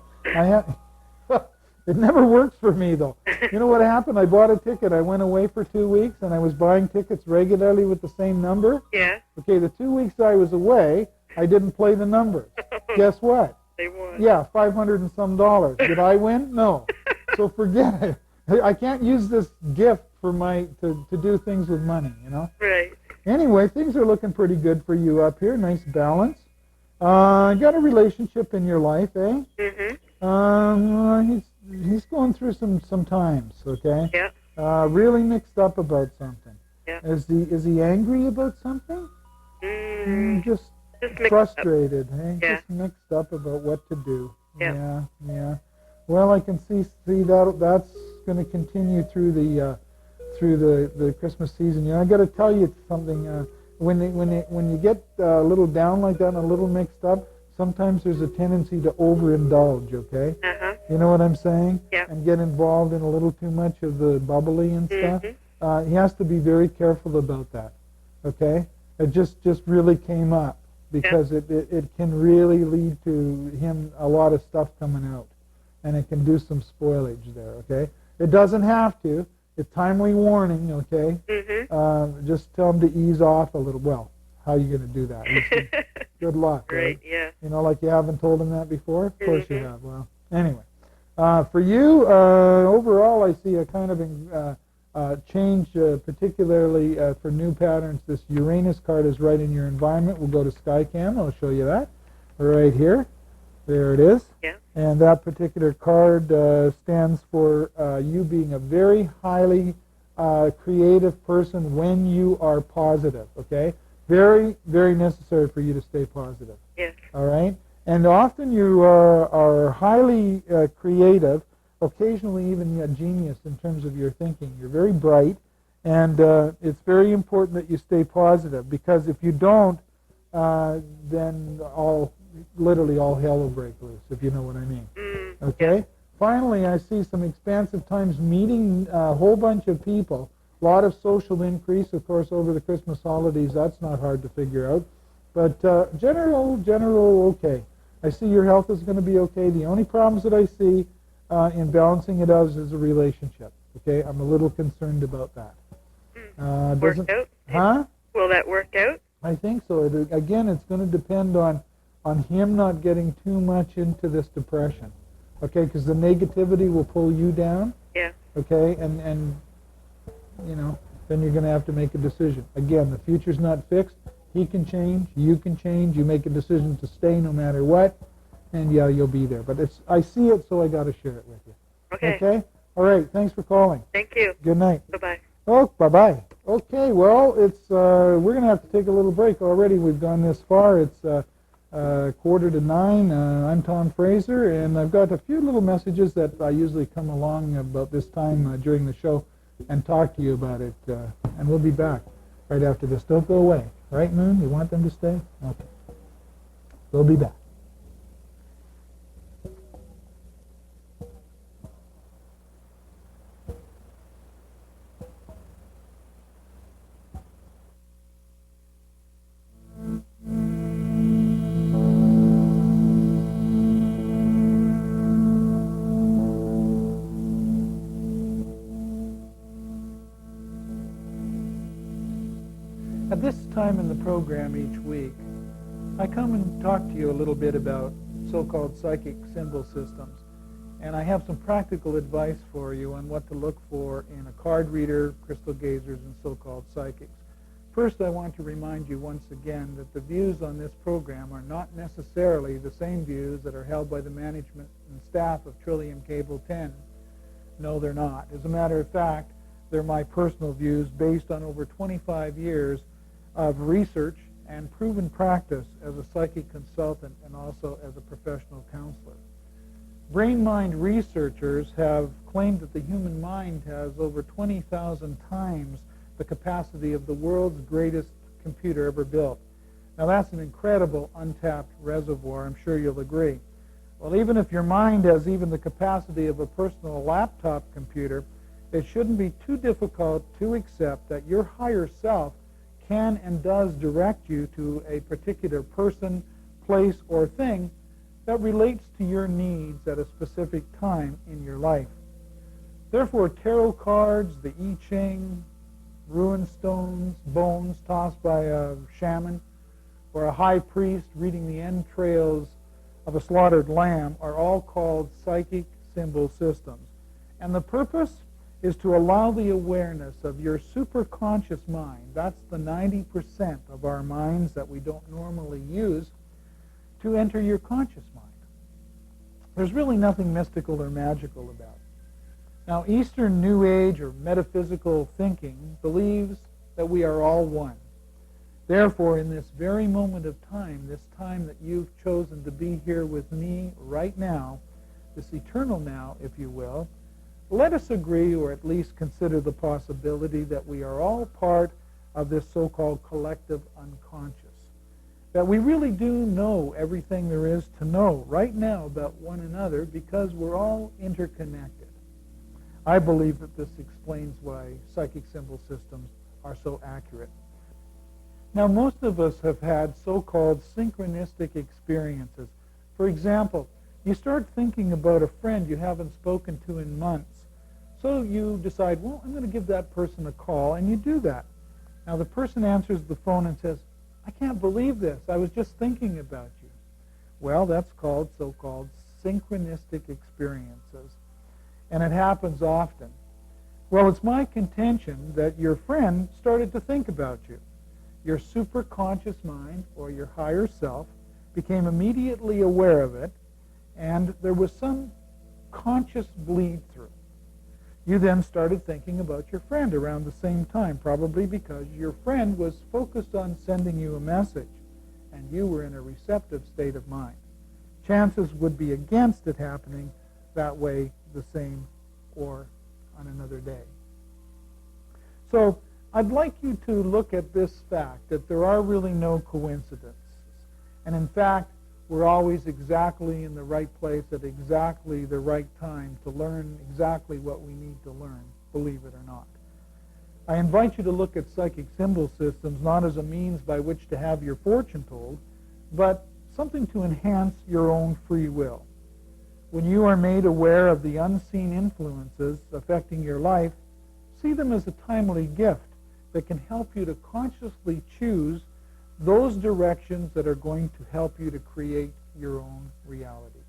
It never works for me, though. You know what happened? I bought a ticket. I went away for 2 weeks, and I was buying tickets regularly with the same number. Yeah. Okay, the 2 weeks I was away, I didn't play the numbers. Guess what? They won. Yeah, $500 and some dollars. Did I win? No. So forget it. I can't use this gift for to do things with money, you know? Right. Anyway, things are looking pretty good for you up here. Nice balance. Got a relationship in your life, eh? Mm-hmm. He's going through some times, okay? Yeah. Really mixed up about something. Yeah. Is he angry about something? Just mixed frustrated, eh? Yeah. Just mixed up about what to do. Yeah. Yeah. Well, I can see that's going to continue through the Christmas season. You know, I got to tell you something. When you get a little down like that and a little mixed up, sometimes there's a tendency to overindulge. Okay. Uh-huh. You know what I'm saying? Yeah. And get involved in a little too much of the bubbly and stuff. Mm-hmm. He has to be very careful about that. Okay. It just really came up because it can really lead to him a lot of stuff coming out, and it can do some spoilage there. Okay. It doesn't have to. It's timely warning. Okay. Mm-hmm. Just tell him to ease off a little. Well, how are you going to do that? Good luck. Right, yeah. You know, like you haven't told him that before? Of course you have. Well, anyway. For you, overall, I see a kind of change, particularly for new patterns. This Uranus card is right in your environment. We'll go to SkyCam. I'll show you that. Right here. There it is. Yeah. And that particular card stands for you being a very highly creative person when you are positive, okay? Very, very necessary for you to stay positive. Yes. All right? And often you are highly creative, occasionally even a genius in terms of your thinking. You're very bright, and it's very important that you stay positive, because if you don't, then literally all hell will break loose, if you know what I mean. Okay? Yeah. Finally, I see some expansive times meeting a whole bunch of people. A lot of social increase, of course, over the Christmas holidays. That's not hard to figure out. But general, okay. I see your health is going to be okay. The only problems that I see in balancing it out is a relationship. Okay? I'm a little concerned about that. Work out? Huh? Will that work out? I think so. Again, it's going to depend on him not getting too much into this depression. Okay? Because the negativity will pull you down. Yeah. Okay? And you know, then you're going to have to make a decision. Again, the future's not fixed. He can change. You can change. You make a decision to stay no matter what, and yeah, you'll be there. But I see it, so I got to share it with you. Okay. Okay? All right. Thanks for calling. Thank you. Good night. Bye-bye. Oh, bye-bye. Okay, well, we're going to have to take a little break already. We've gone this far. It's 8:45. I'm Tom Fraser, and I've got a few little messages that I usually come along about this time during the show and talk to you about it, and we'll be back right after this. Don't go away. Right, Moon? You want them to stay? Okay. We'll be back. program each week, I come and talk to you a little bit about so-called psychic symbol systems. And I have some practical advice for you on what to look for in a card reader, crystal gazers, and so-called psychics. First, I want to remind you once again that the views on this program are not necessarily the same views that are held by the management and staff of Trillium Cable 10. No, they're not. As a matter of fact, they're my personal views based on over 25 years of research and proven practice as a psychic consultant and also as a professional counselor. Brain-mind researchers have claimed that the human mind has over 20,000 times the capacity of the world's greatest computer ever built. Now that's an incredible untapped reservoir, I'm sure you'll agree. Well, even if your mind has even the capacity of a personal laptop computer, it shouldn't be too difficult to accept that your higher self can and does direct you to a particular person, place, or thing that relates to your needs at a specific time in your life. Therefore, tarot cards, the I Ching, rune stones, bones tossed by a shaman, or a high priest reading the entrails of a slaughtered lamb are all called psychic symbol systems. And the purpose is to allow the awareness of your superconscious mind, that's the 90% of our minds that we don't normally use, to enter your conscious mind. There's really nothing mystical or magical about it. Now, Eastern New Age or metaphysical thinking believes that we are all one. Therefore, in this very moment of time, this time that you've chosen to be here with me right now, this eternal now, if you will, let us agree or at least consider the possibility that we are all part of this so-called collective unconscious. That we really do know everything there is to know right now about one another because we're all interconnected. I believe that this explains why psychic symbol systems are so accurate. Now, most of us have had so-called synchronistic experiences. For example, you start thinking about a friend you haven't spoken to in months. So you decide, well, I'm going to give that person a call, and you do that. Now, the person answers the phone and says, I can't believe this. I was just thinking about you. Well, that's called so-called synchronistic experiences. And it happens often. Well, it's my contention that your friend started to think about you. Your superconscious mind, or your higher self, became immediately aware of it, and there was some conscious bleed-through. You then started thinking about your friend around the same time, probably because your friend was focused on sending you a message, and you were in a receptive state of mind. Chances would be against it happening that way the same or on another day. So I'd like you to look at this fact that there are really no coincidences. And in fact, we're always exactly in the right place at exactly the right time to learn exactly what we need to learn, believe it or not. I invite you to look at psychic symbol systems not as a means by which to have your fortune told, but something to enhance your own free will. When you are made aware of the unseen influences affecting your life, see them as a timely gift that can help you to consciously choose those directions that are going to help you to create your own reality.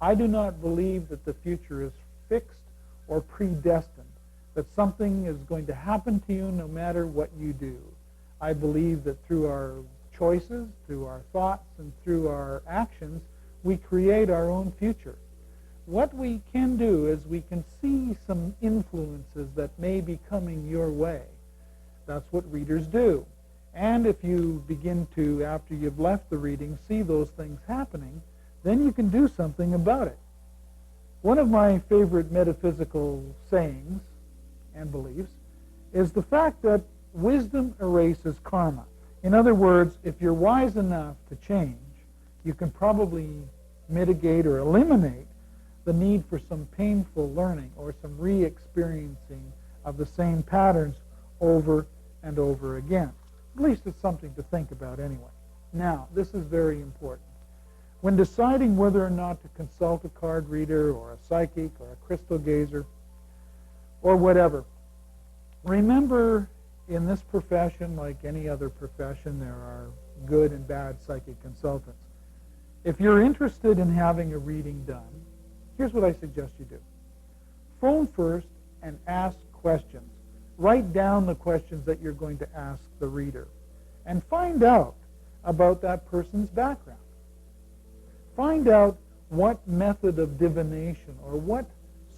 I do not believe that the future is fixed or predestined, that something is going to happen to you no matter what you do. I believe that through our choices, through our thoughts, and through our actions, we create our own future. What we can do is we can see some influences that may be coming your way. That's what readers do. And if you begin to, after you've left the reading, see those things happening, then you can do something about it. One of my favorite metaphysical sayings and beliefs is the fact that wisdom erases karma. In other words, if you're wise enough to change, you can probably mitigate or eliminate the need for some painful learning or some re-experiencing of the same patterns over and over again. At least it's something to think about anyway. Now, this is very important. When deciding whether or not to consult a card reader or a psychic or a crystal gazer or whatever, remember in this profession, like any other profession, there are good and bad psychic consultants. If you're interested in having a reading done, here's what I suggest you do. Phone first and ask questions. Write down the questions that you're going to ask the reader and find out about that person's background. Find out what method of divination or what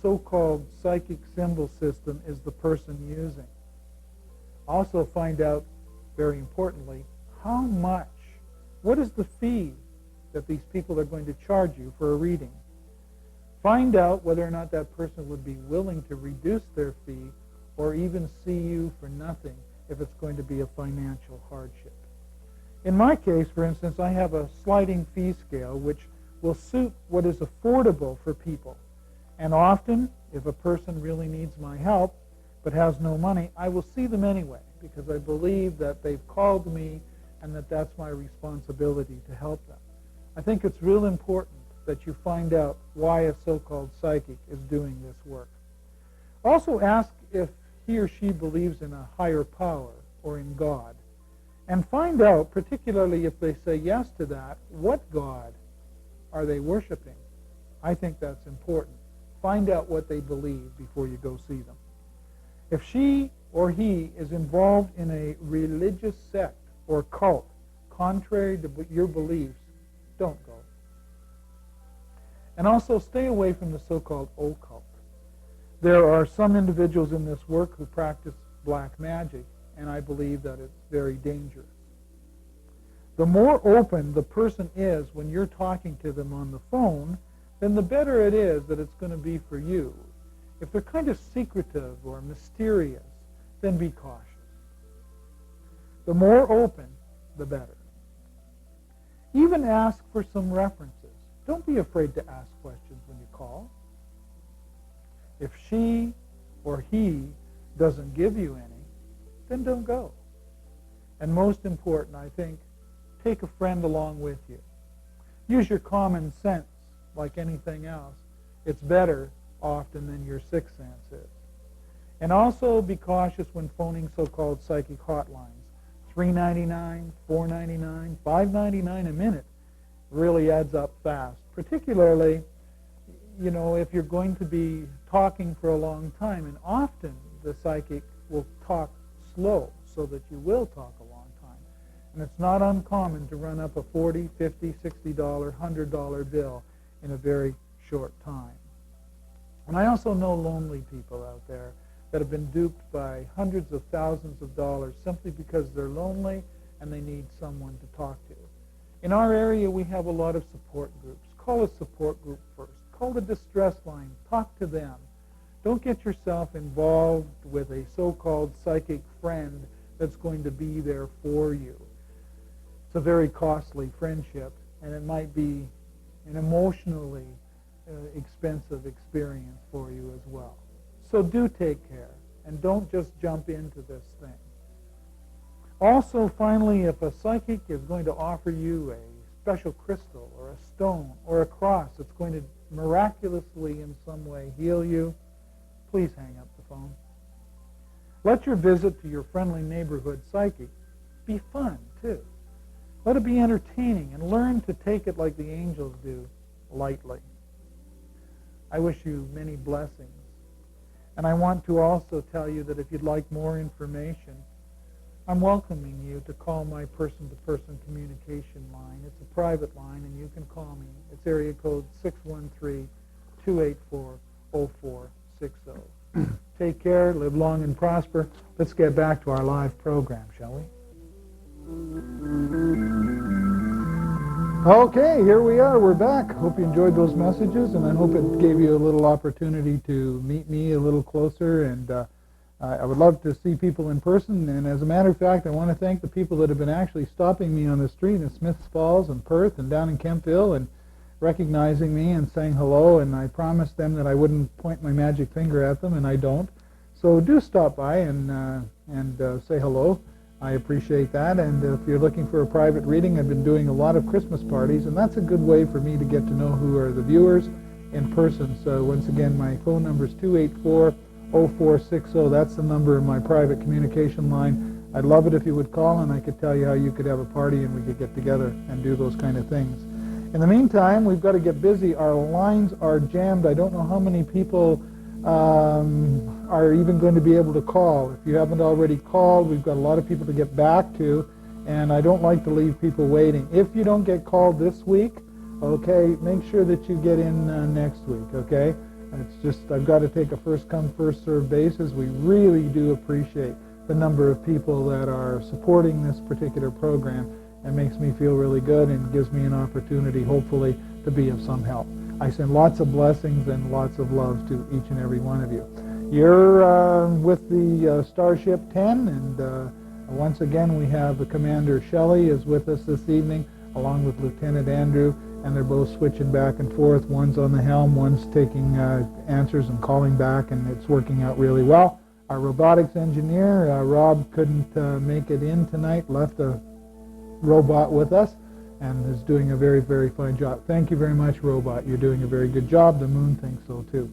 so-called psychic symbol system is the person using. Also find out, very importantly, how much, what is the fee that these people are going to charge you for a reading. Find out whether or not that person would be willing to reduce their fee or even see you for nothing if it's going to be a financial hardship. In my case, for instance, I have a sliding fee scale which will suit what is affordable for people. And often, if a person really needs my help but has no money, I will see them anyway because I believe that they've called me and that that's my responsibility to help them. I think it's real important that you find out why a so-called psychic is doing this work. Also ask if he or she believes in a higher power or in God. And find out, particularly if they say yes to that, what God are they worshiping? I think that's important. Find out what they believe before you go see them. If she or he is involved in a religious sect or cult contrary to your beliefs, don't go. And also stay away from the so-called occult. There are some individuals in this work who practice black magic, and I believe that it's very dangerous. The more open the person is when you're talking to them on the phone, then the better it is that it's going to be for you. If they're kind of secretive or mysterious, then be cautious. The more open, the better. Even ask for some references. Don't be afraid to ask questions when you call. If she or he doesn't give you any, then don't go. And most important, I think, take a friend along with you. Use your common sense like anything else. It's better often than your sixth sense is. And also be cautious when phoning so-called psychic hotlines. $3.99, $4.99, $5.99 a minute really adds up fast. Particularly, you know, if you're going to be talking for a long time, and often the psychic will talk slow so that you will talk a long time. And it's not uncommon to run up a $40, $50, $60, $100 bill in a very short time. And I also know lonely people out there that have been duped by hundreds of thousands of dollars simply because they're lonely and they need someone to talk to. In our area, we have a lot of support groups. Call a support group first. Call the distress line. Talk to them. Don't get yourself involved with a so-called psychic friend that's going to be there for you. It's a very costly friendship, and it might be an emotionally expensive experience for you as well. So do take care, and don't just jump into this thing. Also, finally, if a psychic is going to offer you a special crystal or a stone or a cross that's going to miraculously in some way heal you, please hang up the phone. Let your visit to your friendly neighborhood psychic be fun, too. Let it be entertaining, and learn to take it like the angels do, lightly. I wish you many blessings. And I want to also tell you that if you'd like more information, I'm welcoming you to call my person-to-person communication line. It's a private line, and you can call me. It's area code 613-284-0460. Take care, live long and prosper. Let's get back to our live program, shall we? Okay, here we are. We're back. Hope you enjoyed those messages, and I hope it gave you a little opportunity to meet me a little closer. And I would love to see people in person. And as a matter of fact, I want to thank the people that have been actually stopping me on the street in Smiths Falls and Perth and down in Kempville and recognizing me and saying hello. And I promised them that I wouldn't point my magic finger at them, and I don't. So do stop by and say hello. I appreciate that. And if you're looking for a private reading, I've been doing a lot of Christmas parties, and that's a good way for me to get to know who are the viewers in person. So once again, my phone number is 0460. That's the number in my private communication line. I'd love it if you would call, and I could tell you how you could have a party and we could get together and do those kind of things. In the meantime, we've got to get busy. Our lines are jammed. I don't know how many people are even going to be able to call. If you haven't already called, we've got a lot of people to get back to, and I don't like to leave people waiting. If you don't get called this week, okay, make sure that you get in next week, okay? It's just, I've got to take a first come, first served basis. We really do appreciate the number of people that are supporting this particular program. It makes me feel really good and gives me an opportunity, hopefully, to be of some help. I send lots of blessings and lots of love to each and every one of you. You're with the Starship 10, and once again we have Commander Shelley is with us this evening, along with Lieutenant Andrew, and they're both switching back and forth. One's on the helm, one's taking answers and calling back, and it's working out really well. Our robotics engineer, Rob, couldn't make it in tonight, left a robot with us, and is doing a very, very fine job. Thank you very much, Robot. You're doing a very good job. The moon thinks so, too.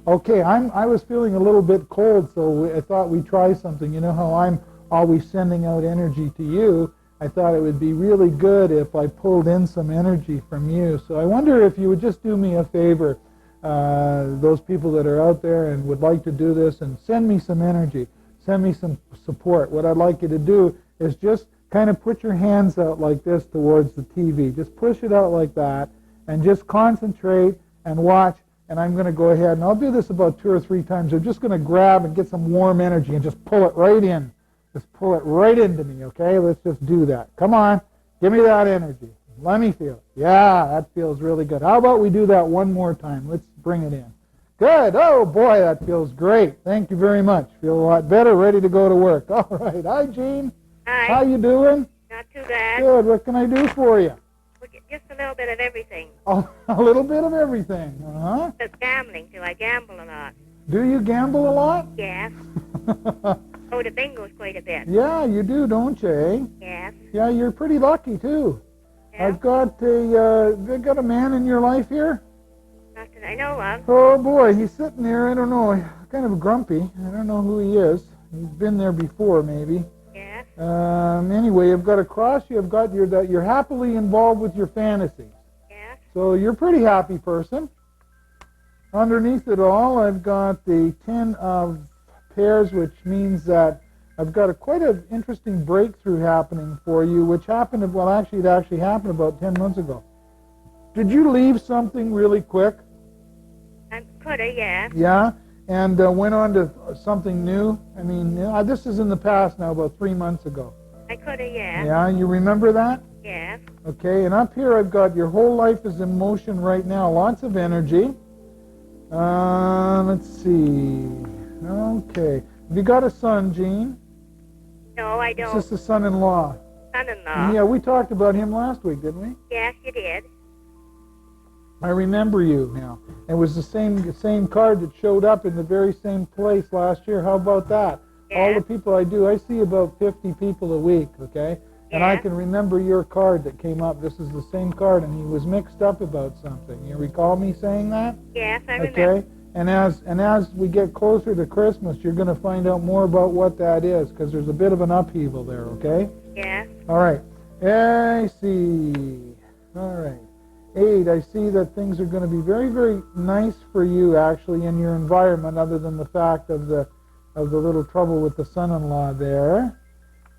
Okay, I was feeling a little bit cold, so I thought we'd try something. You know how I'm always sending out energy to you? I thought it would be really good if I pulled in some energy from you. So I wonder if you would just do me a favor, those people that are out there and would like to do this, and send me some energy, send me some support. What I'd like you to do is just kind of put your hands out like this towards the TV. Just push it out like that and just concentrate and watch. And I'm going to go ahead, and I'll do this about 2 or 3 times. I'm just going to grab and get some warm energy and just pull it right in. Just pull it right into me, okay? Let's just do that. Come on. Give me that energy. Let me feel it. Yeah, that feels really good. How about we do that one more time? Let's bring it in. Good. Oh, boy, that feels great. Thank you very much. Feel a lot better, ready to go to work. All right. Hi, Jean. Hi. How you doing? Not too bad. Good. What can I do for you? Just a little bit of everything. Oh, a little bit of everything. Uh-huh. Just gambling, too. I gamble a lot. Do you gamble a lot? Yes. Oh, the bingo's quite a bit. Yeah, you do, don't you, eh? Yes. Yeah, you're pretty lucky, too. Yeah. I've got a man in your life here. Not that I know of. Oh, boy, he's sitting there, I don't know, kind of grumpy. I don't know who he is. He's been there before, maybe. Yes. Anyway, I've got across you, I've got that you're happily involved with your fantasies. Yes. So you're a pretty happy person. Underneath it all, I've got the 10 of pairs, which means that I've got quite an interesting breakthrough happening for you, which happened, well, actually, it actually happened about 10 months ago. Did you leave something really quick? I could have, yes. Yeah? And went on to something new? I mean, this is in the past now, about 3 months ago. I could have, yes. Yeah, you remember that? Yes. Okay, and up here I've got your whole life is in motion right now, lots of energy. Let's see. Okay. Have you got a son, Jean? No, I don't. Is this a son-in-law? Son-in-law. Yeah, we talked about him last week, didn't we? Yes, you did. I remember you now. It was the same card that showed up in the very same place last year. How about that? Yes. All the people I do, I see about 50 people a week, okay? And I Yes. can remember your card that came up. This is the same card, and he was mixed up about something. You recall me saying that? Yes, I remember. Okay? And as we get closer to Christmas, you're going to find out more about what that is, because there's a bit of an upheaval there, okay? Yes. All right. I see. All right. 8, I see that things are going to be very, very nice for you, actually, in your environment, other than the fact of the little trouble with the son-in-law there.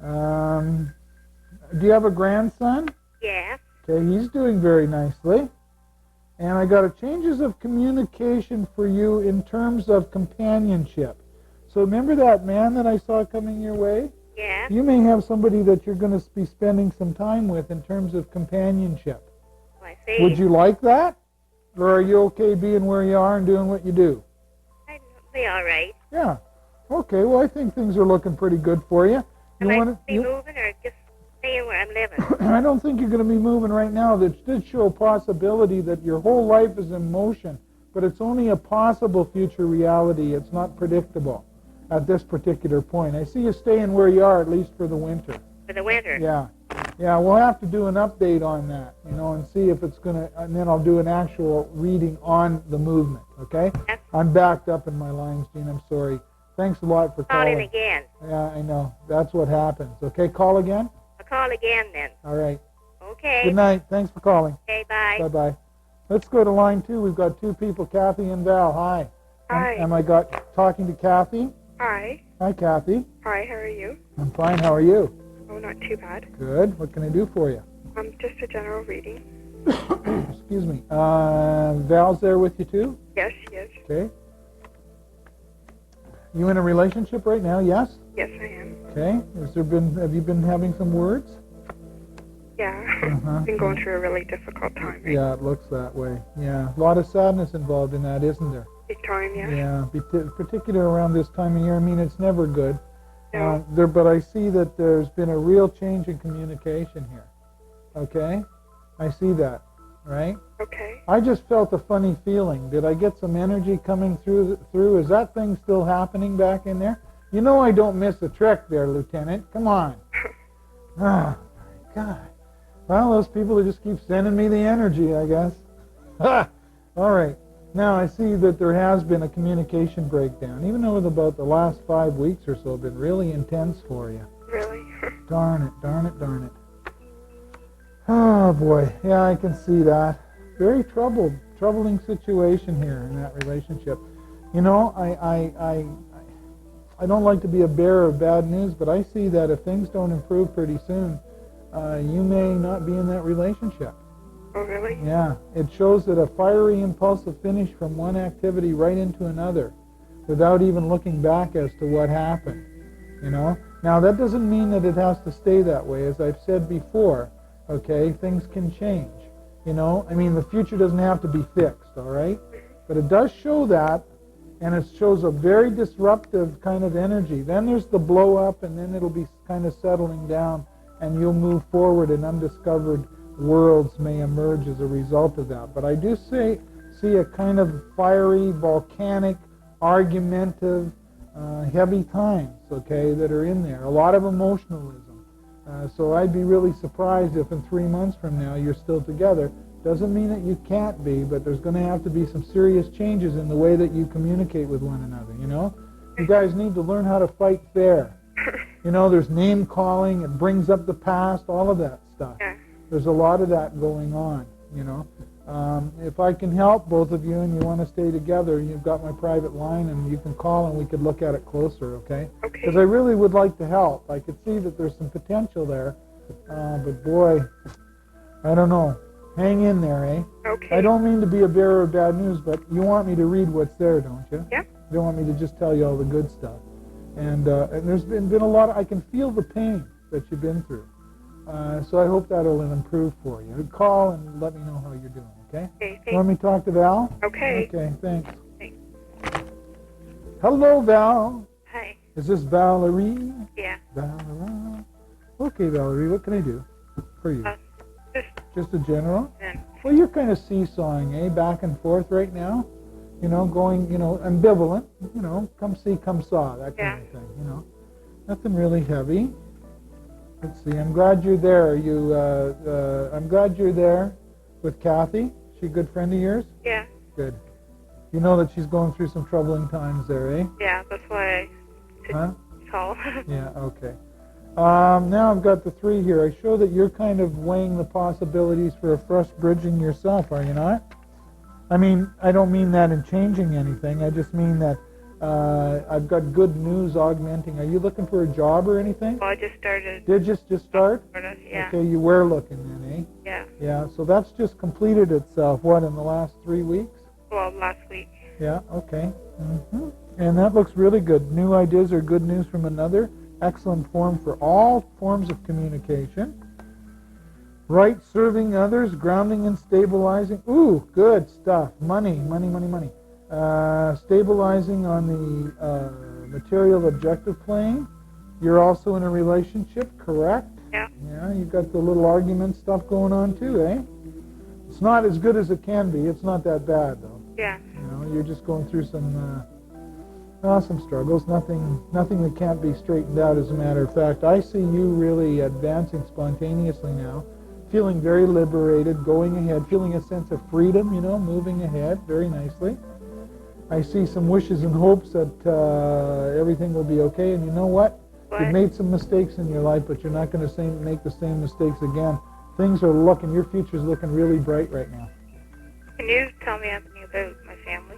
Do you have a grandson? Yes. Okay, he's doing very nicely. And I got a changes of communication for you in terms of companionship. So remember that man that I saw coming your way? Yes. You may have somebody that you're going to be spending some time with in terms of companionship. Oh, I see. Would you like that? Or are you okay being where you are and doing what you do? I'd be all right. Yeah. Okay, well, I think things are looking pretty good for you. Am I be moving or just staying where I'm living? I don't think you're going to be moving right now. That did show a possibility that your whole life is in motion, but it's only a possible future reality. It's not predictable at this particular point. I see you staying where you are, at least for the winter. For the winter? Yeah. Yeah, we'll have to do an update on that, and see if it's going to, and then I'll do an actual reading on the movement, okay? Yes. I'm backed up in my lines, Gene. I'm sorry. Thanks a lot for Call in calling. again. Yeah, I know. That's what happens. Okay, call again? I'll call again then. All right. Okay. Good night. Thanks for calling. Okay, bye. Bye-bye. Let's go to line 2. We've got 2 people, Kathy and Val. Hi. Hi. Am I talking to Kathy? Hi. Hi, Kathy. Hi, how are you? I'm fine. How are you? Oh, not too bad. Good. What can I do for you? Just a general reading. Excuse me. Val's there with you too? Yes, yes. Okay. You in a relationship right now? Yes? Yes, I am. Okay. Have you been having some words? Yeah. Uh-huh. Been going through a really difficult time. Right? Yeah, it looks that way. Yeah. A lot of sadness involved in that, isn't there? Big time, yeah. Yeah. Particularly around this time of year. I mean, it's never good. No. But I see that there's been a real change in communication here. Okay? I see that, right? Okay. I just felt a funny feeling. Did I get some energy coming through? Is that thing still happening back in there? You know I don't miss a trick there, Lieutenant. Come on. Oh, my God. Well, those people that just keep sending me the energy, I guess. All right. Now, I see that there has been a communication breakdown, even though about the last 5 weeks or so have been really intense for you. Really? Darn it, darn it, darn it. Oh, boy. Yeah, I can see that. Very troubling situation here in that relationship. You know, I don't like to be a bearer of bad news, but I see that if things don't improve pretty soon, you may not be in that relationship. Oh, really? Yeah, it shows that a fiery, impulsive finish from one activity right into another without even looking back as to what happened, you know. Now, that doesn't mean that it has to stay that way. As I've said before, okay, things can change, you know. I mean, the future doesn't have to be fixed, all right? But it does show that, and it shows a very disruptive kind of energy. Then there's the blow up, and then it'll be kind of settling down, and you'll move forward, and undiscovered worlds may emerge as a result of that. But I do see a kind of fiery, volcanic, argumentative, heavy times, okay, that are in there. A lot of emotionalism. So I'd be really surprised if in 3 months from now you're still together. Doesn't mean that you can't be, but there's going to have to be some serious changes in the way that you communicate with one another, you know? You guys need to learn how to fight fair. You know, there's name calling, it brings up the past, all of that stuff. Yeah. There's a lot of that going on, you know. If I can help both of you and you want to stay together, you've got my private line and you can call and we could look at it closer, okay? Okay. Because I really would like to help. I could see that there's some potential there. But boy, I don't know. Hang in there, eh? Okay. I don't mean to be a bearer of bad news, but you want me to read what's there, don't you? Yeah. You don't want me to just tell you all the good stuff. And there's been a lot I can feel the pain that you've been through. So I hope that'll improve for you. Call and let me know how you're doing, okay? Okay, You want me to talk to Val? Okay. Okay, thanks. Thanks. Hello, Val. Hi. Is this Valerie? Yeah. Valerie. Okay, Valerie, what can I do for you? Just a general? Then. Well, you're kind of seesawing, eh? Back and forth right now. You know, going, you know, ambivalent. You know, come see, come saw, that kind of thing, you know. Nothing really heavy. Let's see, I'm glad you're there. I'm glad you're there with Kathy. She a good friend of yours? Yeah. Good. You know that she's going through some troubling times there, eh? Yeah, that's why I Huh? call. Yeah, okay. Now I've got the 3 here. I show that you're kind of weighing the possibilities for a fresh bridging yourself, are you not? I mean, I don't mean that in changing anything. I just mean that I've got good news augmenting. Are you looking for a job or anything? Well, I just started. Did you just start? Sort of, yeah. Okay, you were looking then, eh? Yeah. Yeah, so that's just completed itself, what, in the last 3 weeks? Well, last week. Yeah, okay. And that looks really good. New ideas are good news from another. Excellent form for all forms of communication. Right, serving others, grounding and stabilizing. Ooh, good stuff. Money, money, money, money. Stabilizing on the material objective plane. You're also in a relationship, correct? Yeah. Yeah, you've got the little argument stuff going on too, eh? It's not as good as it can be. It's not that bad, though. Yeah. You know, you're just going through some struggles. Nothing that can't be straightened out. As a matter of fact, I see you really advancing spontaneously now, feeling very liberated, going ahead, feeling a sense of freedom. You know, moving ahead very nicely. I see some wishes and hopes that everything will be okay. And you know what? What? You've made some mistakes in your life, but you're not going to make the same mistakes again. Things are looking, your future's looking really bright right now. Can you tell me anything about my family?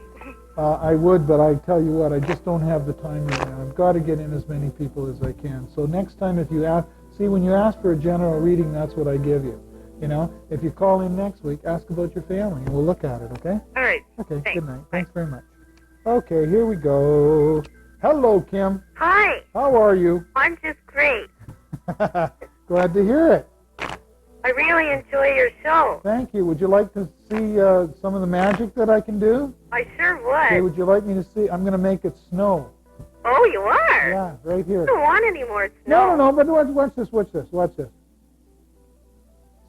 I would, but I tell you what, I just don't have the time right now. I've got to get in as many people as I can. So next time if you ask, see, when you ask for a general reading, that's what I give you. You know, if you call in next week, ask about your family, and we'll look at it, okay? All right. Okay, Thanks. good night. Thanks very much. Okay, here we go. Hello, Kim. Hi. How are you? I'm just great. Glad to hear it. I really enjoy your show. Thank you. Would you like to see some of the magic that I can do? I sure Okay, would. would you like me to see? I'm going to make it snow. Oh, you are? Yeah, right here. I don't want any more snow. No, but watch this, watch this, watch this.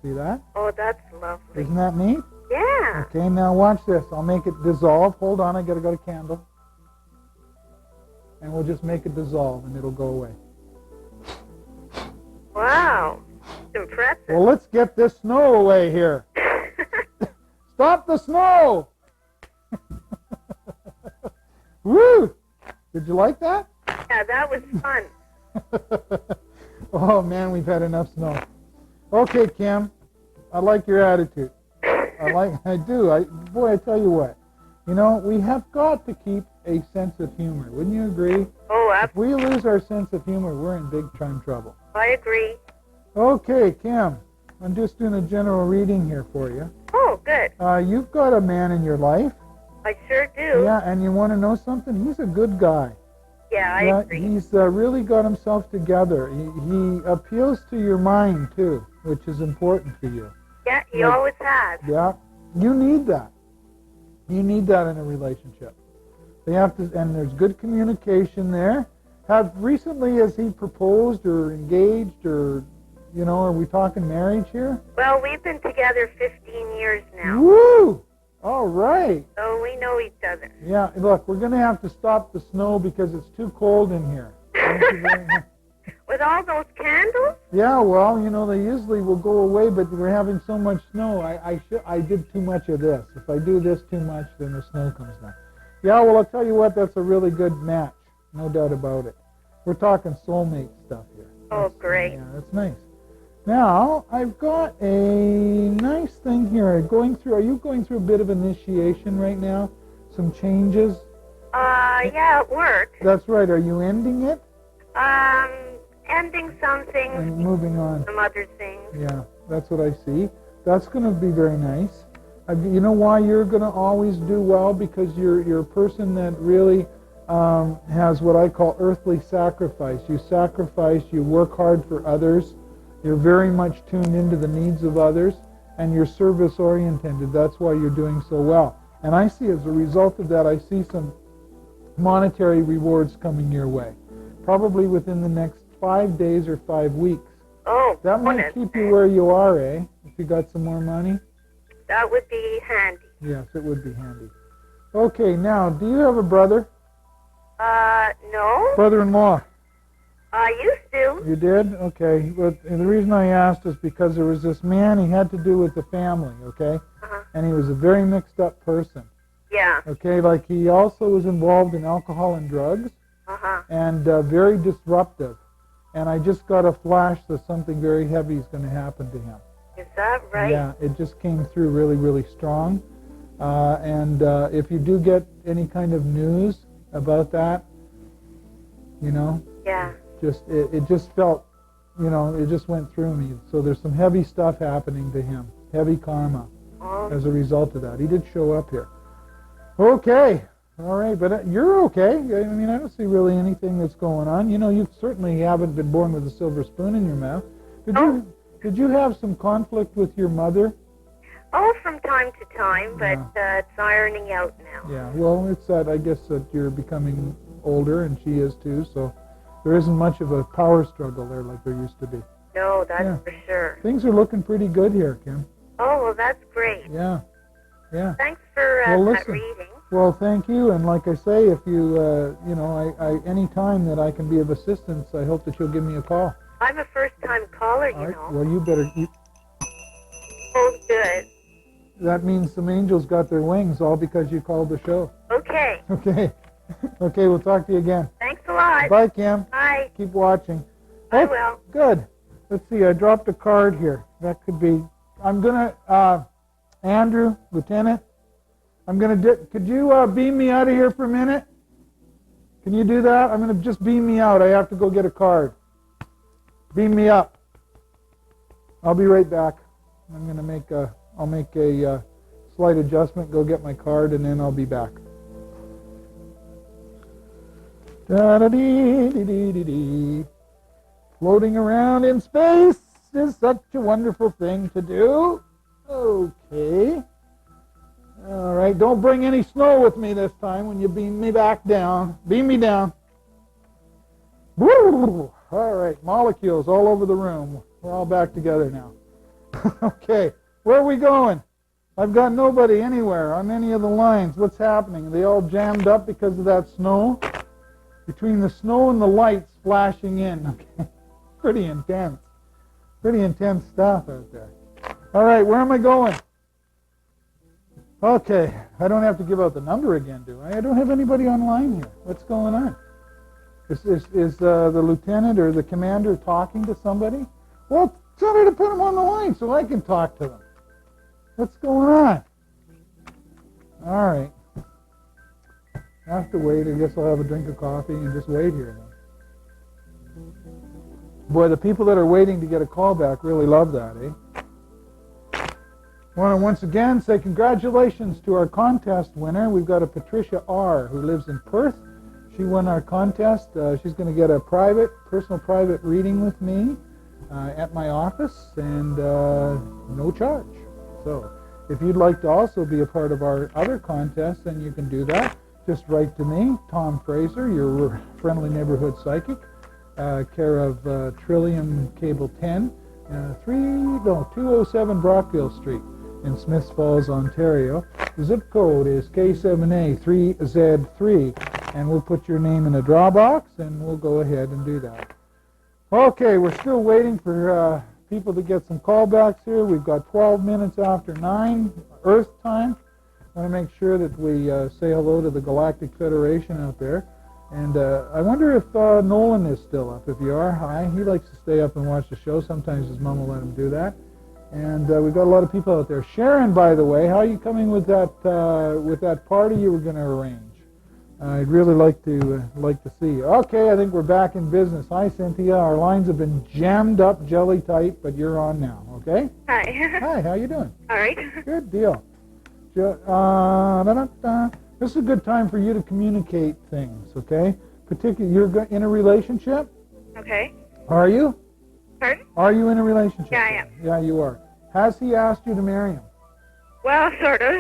See that? Oh, that's lovely. Isn't that neat? Yeah. Okay, now watch this. I'll make it dissolve. Hold on, I got to go to candle. And we'll just make it dissolve, and it'll go away. Wow. It's impressive. Well, let's get this snow away here. Stop the snow! Woo! Did you like that? Yeah, that was fun. Oh, man, we've had enough snow. Okay, Kim, I like your attitude. I do. Boy, I tell you what. You know, we have got to keep a sense of humor. Wouldn't you agree? Oh, If we lose our sense of humor, we're in big time trouble. I agree. Okay, Kim, I'm just doing a general reading here for you. Oh, good. You've got a man in your life. I sure do. Yeah, and you want to know something? He's a good guy. Yeah, I Yeah, agree. he's really got himself together. He appeals to your mind, too, which is important for you. Yeah, he Like- always has. Yeah, you need that. You need that in a relationship. They have to, and there's good communication there. Recently, has he proposed or engaged or, you know, are we talking marriage here? Well, we've been together 15 years now, Woo! All right. so we know each other. Yeah, look, we're going to have to stop the snow because it's too cold in here. Thank you very much. With all those candles? Yeah, well, you know, they usually will go away, but we're having so much snow. I did too much of this. If I do this too much, then the snow comes down. Yeah, well, I'll tell you what, that's a really good match. No doubt about it. We're talking soulmate stuff here. Oh, great. Yeah, that's nice. Now, I've got a nice thing here. Are you going through a bit of initiation right now? Some changes? Yeah, it works. That's right. Are you ending it? Ending some things, And moving on. some other things. Yeah, that's what I see. That's going to be very nice. You know why you're going to always do well? Because you're a person that really has what I call earthly sacrifice. You sacrifice, you work hard for others. You're very much tuned into the needs of others, and you're service-oriented. That's why you're doing so well. And I see as a result of that, I see some monetary rewards coming your way, probably within the next 5 days or 5 weeks. Oh, That might bonus. keep you where you are, eh? If you got some more money? That would be handy. Yes, it would be handy. Okay, now, do you have a brother? No. Brother-in-law? I used to. You did? Okay. Well, and the reason I asked is because there was this man, he had to do with the family, okay? Uh-huh. And he was a very mixed up person, Yeah. okay? Like he also was involved in alcohol and drugs Uh-huh. and very disruptive. And I just got a flash that something very heavy is going to happen to him. Is that right? Yeah, it just came through really, really strong. And if you do get any kind of news about that, you know, Yeah. it just felt, you know, it just went through me. So there's some heavy stuff happening to him, heavy karma Oh, as a result of that. He did show up here. Okay, all right, but you're okay. I mean, I don't see really anything that's going on. You know, you certainly haven't been born with a silver spoon in your mouth. Did you have some conflict with your mother? oh, from time to time, but it's ironing out now. Yeah, well, it's that, I guess, that you're becoming older, and she is too, so there isn't much of a power struggle there like there used to be. No, that's Yeah. for sure. Things are looking pretty good here, Kim. Oh, well, that's great. Yeah, yeah. Thanks for Well, that listen. reading. Well, thank you, and like I say, if you, you know, any time that I can be of assistance, I hope that you'll give me a call. I'm a first-time caller, All you right? know. Well, you better. Oh, good. That means some angels got their wings all because you called the show. Okay. Okay. Okay, we'll talk to you again. Thanks a lot. Bye, Kim. Bye. Keep watching. I will. Good. Let's see, I dropped a card here. That could be, I'm going to, Andrew, Lieutenant, I'm going to, could you beam me out of here for a minute? Can you do that? I'm going to just beam me out. I have to go get a card. Beam me up. I'll be right back. I'm going to I'll make a slight adjustment, go get my card, and then I'll be back. Da-da-dee-dee-dee-dee-dee. Floating around in space is such a wonderful thing to do. Okay. All right, don't bring any snow with me this time when you beam me back down. Beam me down. Woo! All right, molecules all over the room. We're all back together now. Okay, where are we going? I've got nobody anywhere on any of the lines. What's happening? Are they all jammed up because of that snow? Between the snow and the lights flashing in. Okay, pretty intense. Pretty intense stuff out there. All right, where am I going? Okay, I don't have to give out the number again, do I? I don't have anybody online here. What's going on? Is the lieutenant or the commander talking to somebody? Well, tell me to put them on the line so I can talk to them. What's going on? All right. I have to wait. I guess I'll have a drink of coffee and just wait here then. Boy, the people that are waiting to get a call back really love that, eh? I want to once again say congratulations to our contest winner. We've got a Patricia R. who lives in Perth. She won our contest. She's going to get a personal private reading with me at my office and no charge. So if you'd like to also be a part of our other contest, then you can do that. Just write to me, Tom Fraser, your friendly neighborhood psychic, care of Trillium Cable 10, 207 Brockville Street in Smiths Falls, Ontario. The zip code is K7A3Z3, and we'll put your name in a draw box, and we'll go ahead and do that. Okay, we're still waiting for people to get some callbacks here. We've got 12 minutes after 9 Earth time. I want to make sure that we say hello to the Galactic Federation out there. And I wonder if Nolan is still up. If you are, hi. He likes to stay up and watch the show. Sometimes his mom will let him do that. And we've got a lot of people out there. Sharon, by the way, how are you coming with that party you were going to arrange? I'd really like to see you. Okay, I think we're back in business. Hi, Cynthia. Our lines have been jammed up jelly tight, but you're on now. Okay. Hi. Hi. How you doing? All right. Good deal. This is a good time for you to communicate things. Okay. Particularly, you're in a relationship. Okay. Are you? Pardon? Are you in a relationship? Yeah, I am. Yeah, you are. Has he asked you to marry him? Well, sort of.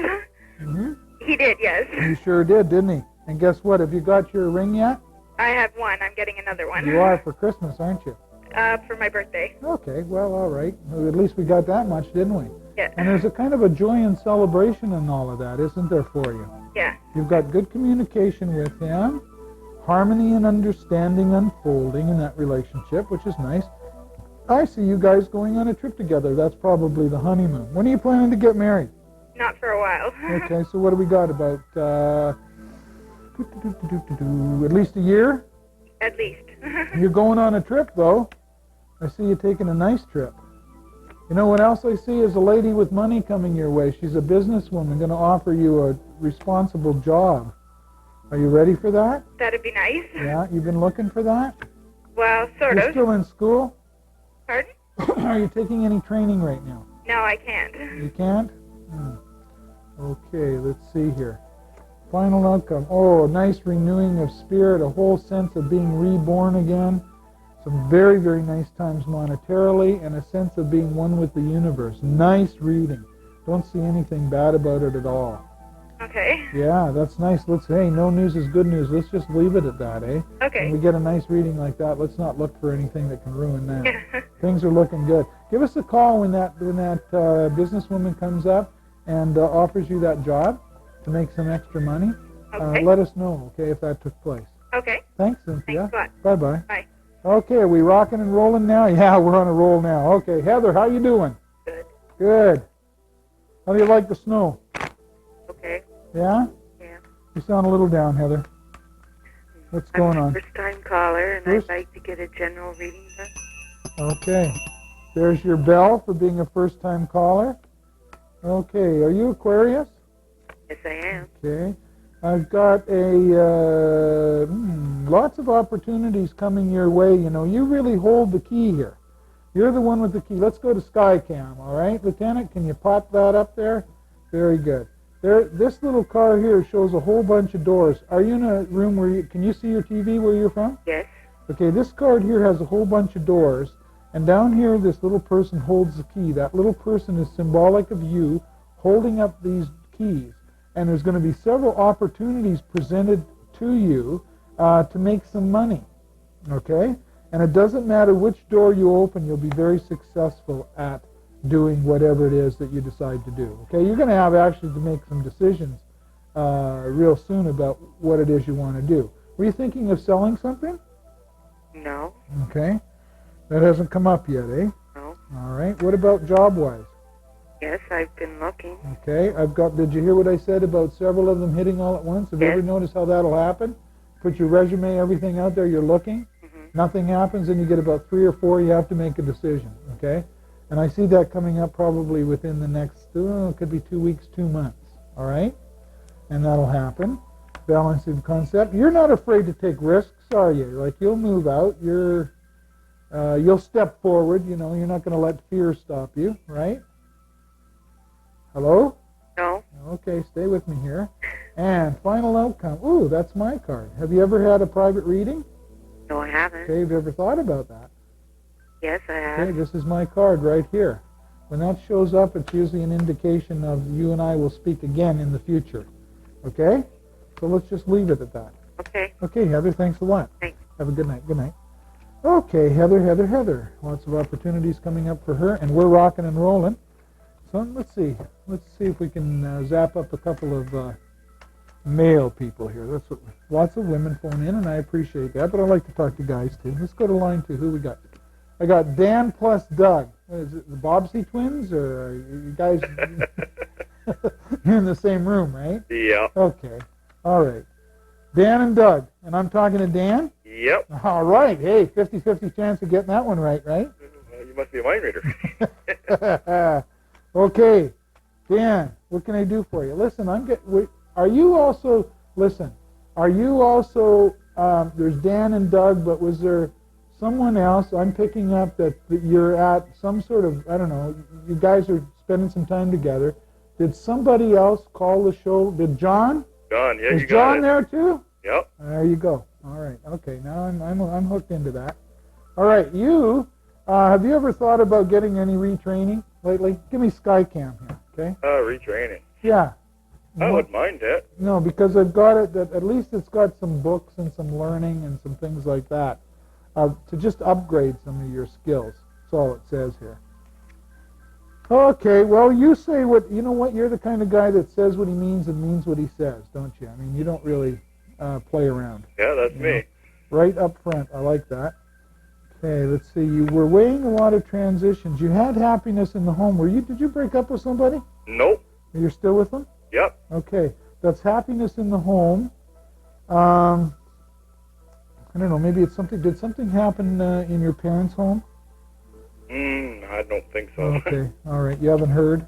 Mm-hmm. He did, yes. He sure did, didn't he? And guess what? Have you got your ring yet? I have one. I'm getting another one. You are for Christmas, aren't you? For my birthday. Okay, well, all right. Well, at least we got that much, didn't we? Yeah. And there's a kind of a joy and celebration in all of that, isn't there, for you? Yeah. You've got good communication with him, harmony and understanding unfolding in that relationship, which is nice. I see you guys going on a trip together. That's probably the honeymoon. When are you planning to get married? Not for a while. Okay, so what do we got? About at least a year? At least. You're going on a trip, though. I see you taking a nice trip. You know what else I see is a lady with money coming your way. She's a businesswoman going to offer you a responsible job. Are you ready for that? That'd be nice. Yeah, you've been looking for that? Well, sort You're of. still in school? Pardon? Are you taking any training right now? No, I can't. You can't? Okay, let's see here. Final outcome. Oh, a nice renewing of spirit, a whole sense of being reborn again. Some very, very nice times monetarily, and a sense of being one with the universe. Nice reading. Don't see anything bad about it at all. Okay. Yeah, that's nice. Hey, no news is good news. Let's just leave it at that, eh? Okay. When we get a nice reading like that, let's not look for anything that can ruin that. Things are looking good. Give us a call when that businesswoman comes up and offers you that job to make some extra money. Okay. Let us know, okay, if that took place. Okay. Thanks, Cynthia. Thanks a lot. Bye-bye. Bye. Okay, are we rocking and rolling now? Yeah, we're on a roll now. Okay, Heather, how you doing? Good. Good. How do you like the snow? Okay. Yeah? Yeah. You sound a little down, Heather. What's going I'm on? a first-time caller, and First? I'd like to get a general reading done. Okay. There's your bell for being a first-time caller. Okay. Are you Aquarius? Yes, I am. Okay. I've got lots of opportunities coming your way. You know, you really hold the key here. You're the one with the key. Let's go to Skycam, all right? Lieutenant, can you pop that up there? Very good. This little car here shows a whole bunch of doors. Are you in a room where can you see your TV where you're from? Yes. Okay, this card here has a whole bunch of doors, and down here this little person holds the key. That little person is symbolic of you holding up these keys, and there's going to be several opportunities presented to you to make some money, okay? And it doesn't matter which door you open, you'll be very successful at doing whatever it is that you decide to do. Okay, you're going to have actually to make some decisions real soon about what it is you want to do. Were you thinking of selling something? No. Okay, that hasn't come up yet, eh? No. All right. What about job-wise? Yes, I've been looking. Okay, did you hear what I said about several of them hitting all at once? Have you Yes. ever noticed how that'll happen? Put your resume, everything out there, you're looking. Nothing happens, and you get about 3 or 4, you have to make a decision, okay? And I see that coming up probably within the next, it could be 2 weeks, 2 months, all right? And that'll happen. Balancing concept. You're not afraid to take risks, are you? Like, you'll move out, you'll step forward, you know, you're not going to let fear stop you, right? Hello? No. Okay, stay with me here. And final outcome. Ooh, that's my card. Have you ever had a private reading? No, I haven't. Okay, have you ever thought about that? Yes, I have. Okay, this is my card right here. When that shows up, it's usually an indication of you and I will speak again in the future. Okay? So let's just leave it at that. Okay. Okay, Heather, thanks a lot. Thanks. Have a good night. Good night. Okay, Heather. Lots of opportunities coming up for her, and we're rocking and rolling. So let's see. Let's see if we can zap up a couple of male people here. That's what lots of women phone in, and I appreciate that, but I like to talk to guys too. Let's go to line 2. Who we got? I got Dan plus Doug. Is it the Bobbsey twins, or are you guys you're in the same room, right? Yeah. Okay. All right. Dan and Doug. And I'm talking to Dan? Yep. All right. Hey, 50-50 chance of getting that one right? You must be a mind reader. Okay. Dan, what can I do for you? Listen, are you also, there's Dan and Doug, but was there someone else? I'm picking up that you're at some sort of, I don't know, you guys are spending some time together. Did somebody else call the show? Did John? John, yeah, Is you got John it. there too? Yep. There you go. All right. Okay. Now I'm hooked into that. All right. You have you ever thought about getting any retraining lately? Give me Skycam here. Okay. Retraining. Yeah. I wouldn't mind that. No, because I've got it. That at least it's got some books and some learning and some things like that to just upgrade some of your skills. That's all it says here. Okay, well, you say what, you know what, you're the kind of guy that says what he means and means what he says, don't you? I mean, you don't really play around. Yeah, that's me. Know? Right up front, I like that. Okay, let's see, you were weighing a lot of transitions. You had happiness in the home. Did you break up with somebody? Nope. You're still with them? Yep. Okay, that's happiness in the home. I don't know, maybe it's something, did something happen in your parents' home? I don't think so. Okay, all right. You haven't heard?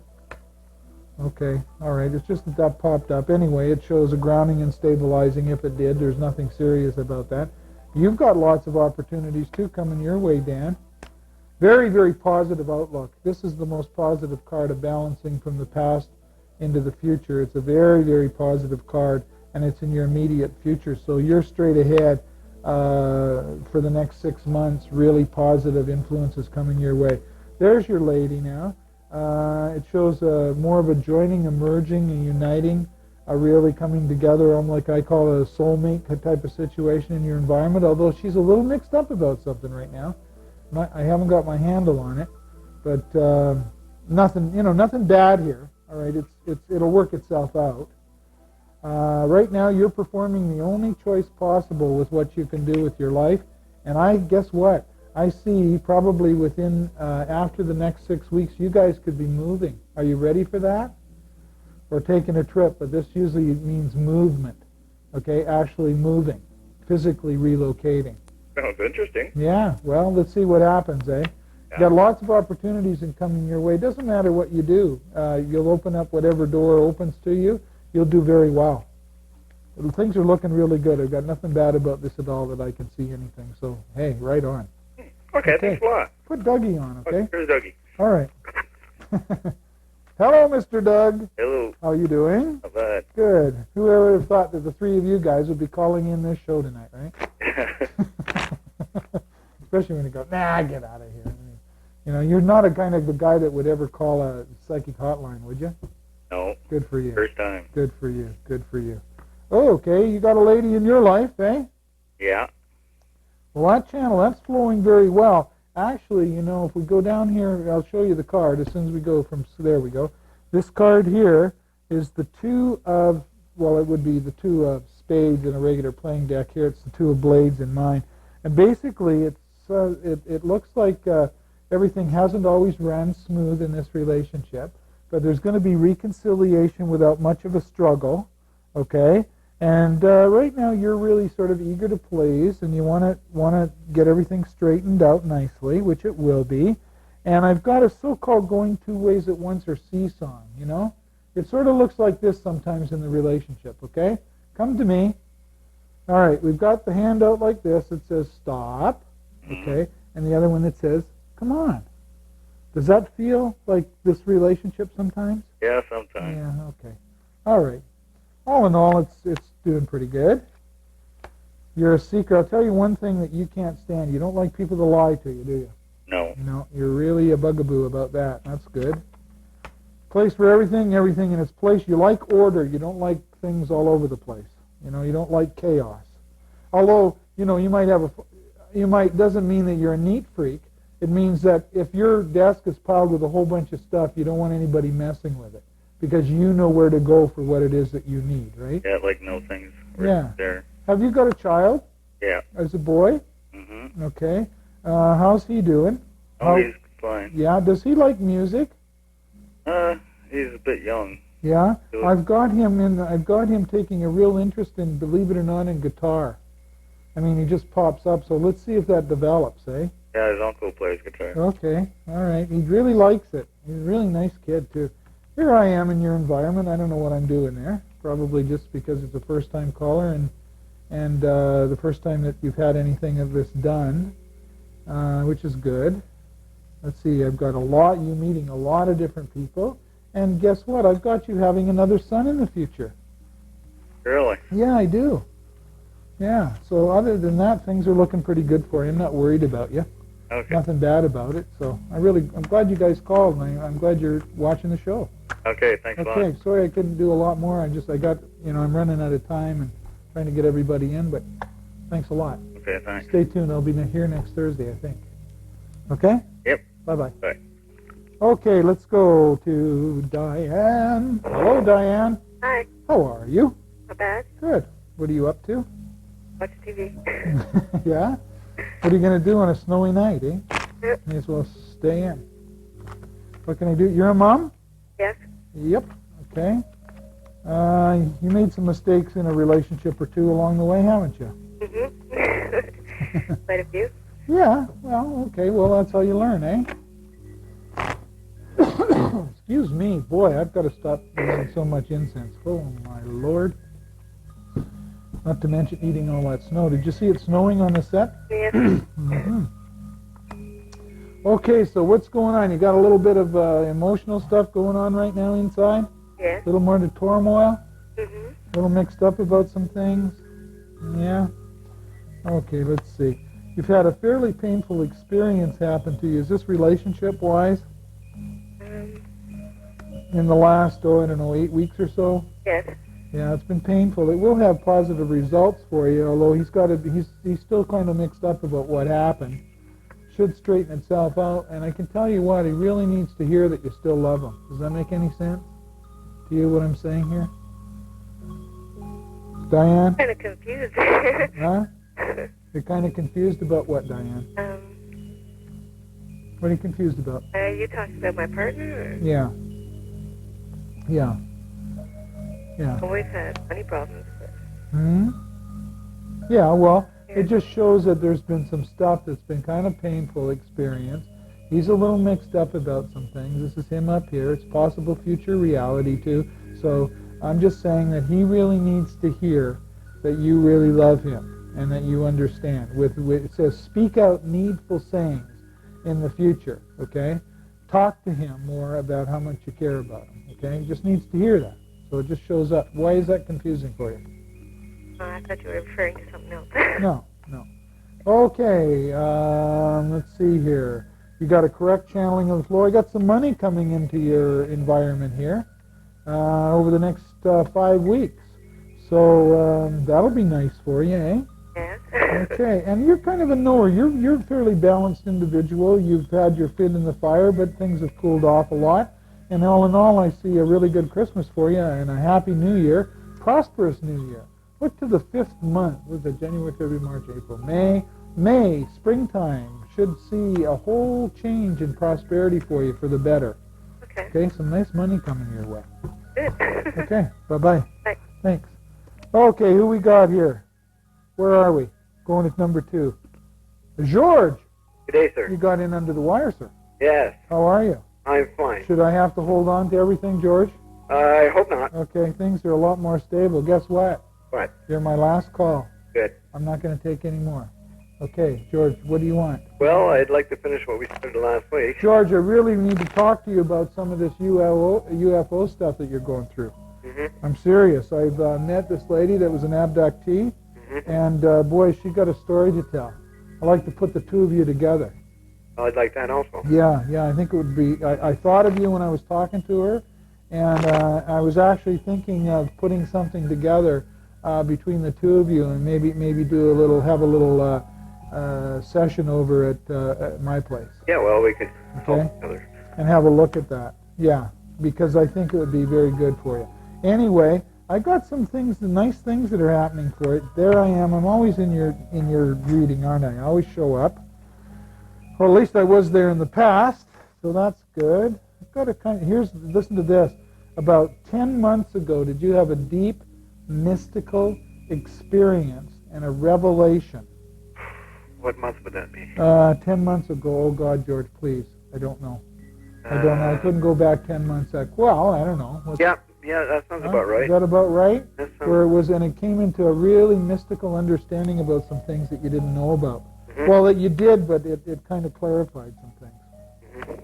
Okay, all right. It's just that popped up. Anyway, it shows a grounding and stabilizing if it did. There's nothing serious about that. You've got lots of opportunities, too, coming your way, Dan. Very, very positive outlook. This is the most positive card of balancing from the past into the future. It's a very, very positive card, and it's in your immediate future. So you're straight ahead for the next 6 months. Really positive influences coming your way. There's your lady now. It shows more of a joining, a merging, and uniting, really coming together, like I call it a soulmate type of situation in your environment, although she's a little mixed up about something right now. I haven't got my handle on it, but nothing bad here. All right, it'll work itself out. Right now, you're performing the only choice possible with what you can do with your life, and guess what? I see probably within, after the next 6 weeks, you guys could be moving. Are you ready for that? Or taking a trip, but this usually means movement. okay, actually moving, physically relocating. Sounds interesting. Yeah, well, let's see what happens, eh? Yeah. Got lots of opportunities in coming your way. Doesn't matter what you do. You'll open up whatever door opens to you. You'll do very well. Things are looking really good. I've got nothing bad about this at all that I can see anything. So, hey, right on. Okay, thanks a lot. Put Dougie on, okay? Here's Dougie. All right. Hello, Mr. Doug. Hello. How are you doing? Not bad. Good. Whoever would have thought that the three of you guys would be calling in this show tonight, right? Especially when you go, nah, get out of here. You know, you're not a kind of a guy that would ever call a psychic hotline, would you? No. Good for you. First time. Good for you. Good for you. Oh, okay. You got a lady in your life, eh? Yeah. Well, that channel, that's flowing very well. Actually, you know, if we go down here, I'll show you the card as soon as we go from, so there we go. This card here is the two of, well, it would be the two of spades in a regular playing deck. Here it's the two of blades in mine. And basically, it looks like everything hasn't always ran smooth in this relationship, but there's going to be reconciliation without much of a struggle, okay? And right now you're really sort of eager to please, and you want to get everything straightened out nicely, which it will be. And I've got a so-called going two ways at once or seesawing, you know? It sort of looks like this sometimes in the relationship, okay? Come to me. All right, we've got the hand out like this. It says stop, okay? And the other one that says come on. Does that feel like this relationship sometimes? Yeah, sometimes. Yeah, okay. All right. All in all, it's doing pretty good. You're a seeker. I'll tell you one thing that you can't stand. You don't like people to lie to you, do you? No. No, you're really a bugaboo about that. That's good. Place for everything in its place. You like order. You don't like things all over the place. You know, you don't like chaos. Although, you know, doesn't mean that you're a neat freak. It means that if your desk is piled with a whole bunch of stuff, you don't want anybody messing with it because you know where to go for what it is that you need, right? Yeah, like no things were Yeah. there. Have you got a child? Yeah. As a boy? Mm-hmm. Okay. How's he doing? Oh, he's fine. Yeah. Does he like music? He's a bit young. Yeah. Good. I've got him taking a real interest in, believe it or not, in guitar. I mean, he just pops up. So let's see if that develops, eh? Yeah, his uncle plays guitar. Okay. All right. He really likes it. He's a really nice kid too. Here I am in your environment. I don't know what I'm doing there. Probably just because it's a first-time caller and the first time that you've had anything of this done, which is good. Let's see. I've got you meeting a lot of different people, and guess what? I've got you having another son in the future. Really? Yeah, I do. Yeah. So other than that, things are looking pretty good for you. I'm not worried about you. Okay. Nothing bad about it. So I'm glad you guys called, and I'm glad you're watching the show. Okay, thanks a lot. Okay, sorry I couldn't do a lot more. I'm running out of time and trying to get everybody in, but thanks a lot. Okay, thanks. Stay tuned. I'll be here next Thursday, I think. Okay? Yep. Bye-bye. Bye. Okay, let's go to Diane. Hello, Diane. Hi. How are you? Not bad. Good. What are you up to? Watch TV. Yeah? What are you going to do on a snowy night, eh? Yep. May as well stay in. What can I do? You're a mom? Yes. Yep. Okay. You made some mistakes in a relationship or two along the way, haven't you? Mm-hmm. Quite a few. Yeah. Well, okay. Well, that's how you learn, eh? Excuse me. Boy, I've got to stop eating so much incense. Oh, my Lord. Not to mention eating all that snow. Did you see it snowing on the set? Yes. Mm-hmm. Okay, so what's going on? You got a little bit of emotional stuff going on right now inside? Yes. A little more into turmoil? Mm-hmm. A little mixed up about some things? Yeah? Okay, let's see. You've had a fairly painful experience happen to you. Is this relationship-wise? In the last, 8 weeks or so? Yes. Yeah, it's been painful. It will have positive results for you, although he's still kind of mixed up about what happened. Should straighten itself out, and I can tell you what, he really needs to hear that you still love him. Does that make any sense to you, what I'm saying here? Diane? Kind of confused. Huh? You're kind of confused about what, Diane? What are you confused about? Are you talking about my partner? Or? Yeah. Yeah. Yeah. Always had money problems. But Hmm? Yeah, well, it just shows that there's been some stuff that's been kind of painful experience. He's a little mixed up about some things. This is him up here. It's possible future reality too. So I'm just saying that he really needs to hear that you really love him and that you understand. It says, speak out needful sayings in the future, okay? Talk to him more about how much you care about him, okay? He just needs to hear that. So it just shows up. Why is that confusing for you? Oh, I thought you were referring to something else. No. Okay, let's see here. You got a correct channeling of the flow. I got some money coming into your environment here over the next 5 weeks. So that'll be nice for you, eh? Yes. Okay, and you're kind of a knower. You're a fairly balanced individual. You've had your fit in the fire, but things have cooled off a lot. And all in all, I see a really good Christmas for you and a happy New Year, prosperous New Year. Look to the 5th month. What is it? January, February, March, April, May, springtime should see a whole change in prosperity for you for the better. Okay. Okay, some nice money coming your way. Good. Okay, bye-bye. Thanks. Thanks. Okay, who we got here? Where are we? Going at number 2. George, Good day, sir. you got in under the wire, sir. Yes, How are you? I'm fine. Should I have to hold on to everything, George? I hope not. Okay, things are a lot more stable. Guess what? What? You're my last call. Good. I'm not going to take any more. Okay, George, what do you want? Well, I'd like to finish what we started last week. George, I really need to talk to you about some of this UFO stuff that you're going through. Mm-hmm. I'm serious. I've met this lady that was an abductee, Mm-hmm. and boy, she got a story to tell. I'd like to put the two of you together. I'd like that also. Yeah, I think it would be. I thought of you when I was talking to her, and I was actually thinking of putting something together between the two of you, and maybe have a little session over at my place. Yeah, well, we could Okay. help each other. And have a look at that. Yeah, because I think it would be very good for you. Anyway, I got some things, nice things that are happening for it. There I am. I'm always in your reading, aren't I? I always show up. Or at least I was there in the past, so that's good. I've got a listen to this. About 10 months ago, did you have a deep, mystical experience and a revelation? What month would that be? 10 months ago. Oh, God, George, please. I don't know. I don't know. I couldn't go back 10 months back. Well, I don't know. Yeah, that sounds about right. Is that about right? That sounds- Where it was, and it came into a really mystical understanding about some things that you didn't know about. Mhm. Well, that you did, but it kind of clarified some things. Mhm.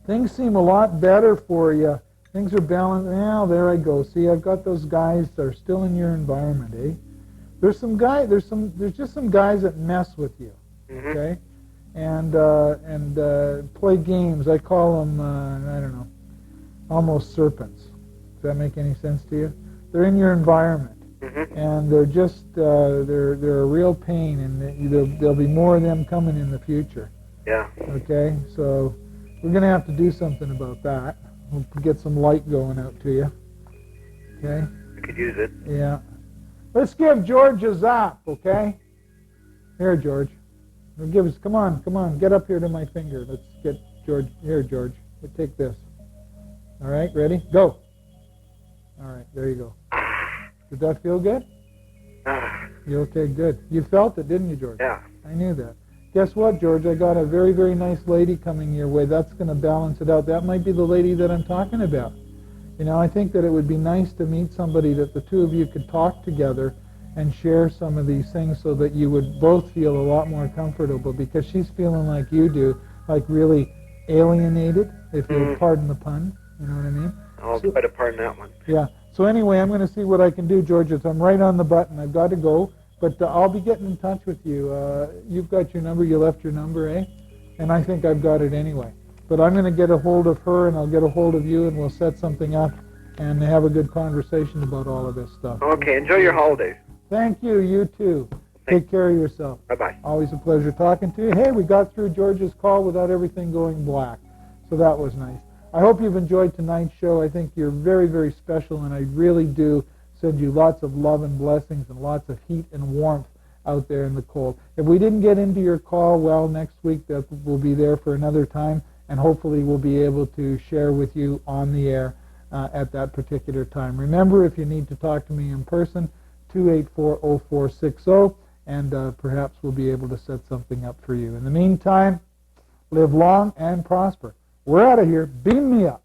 Things seem a lot better for you. Things are balanced. Now, there I go. See, I've got those guys that are still in your environment, eh? There's just some guys that mess with you, Mhm. okay? And play games. I call them, I don't know, almost serpents. Does that make any sense to you? They're in your environment, Mhm. and they're just they're a real pain, and there'll be more of them coming in the future. Yeah. Okay, so we're going to have to do something about that. We'll get some light going out to you. Okay? We could use it. Yeah. Let's give George a zap, okay? Here, George. Come on, get up here to my finger. Let's get George. Here, George. Take this. All right, ready? Go. All right, there you go. Did that feel good? Ah, You okay? Good. You felt it, didn't you, George? yeah. I knew that. Guess what, George? I got a very, very nice lady coming your way. That's going to balance it out. That might be the lady that I'm talking about. You know, I think that it would be nice to meet somebody that the two of you could talk together and share some of these things so that you would both feel a lot more comfortable, because she's feeling like you do, like really alienated, if you'll pardon the pun. You know what I mean? I'll try to pardon that one. Yeah. So anyway, I'm going to see what I can do, George. I'm right on the button. I've got to go. But I'll be getting in touch with you. You've got your number. You left your number, eh? And I think I've got it anyway. But I'm going to get a hold of her, and I'll get a hold of you, and we'll set something up and have a good conversation about all of this stuff. Okay, enjoy your holidays. Thank you. You too. Take care of yourself. Bye-bye. Always a pleasure talking to you. Hey, we got through George's call without everything going black. So that was nice. I hope you've enjoyed tonight's show. I think you're very, very special, and I really do send you lots of love and blessings and lots of heat and warmth out there in the cold. If we didn't get into your call, well, next week that we'll be there for another time, and hopefully we'll be able to share with you on the air at that particular time. Remember, if you need to talk to me in person, 284-0460, and perhaps we'll be able to set something up for you. In the meantime, live long and prosper. We're out of here. Beam me up.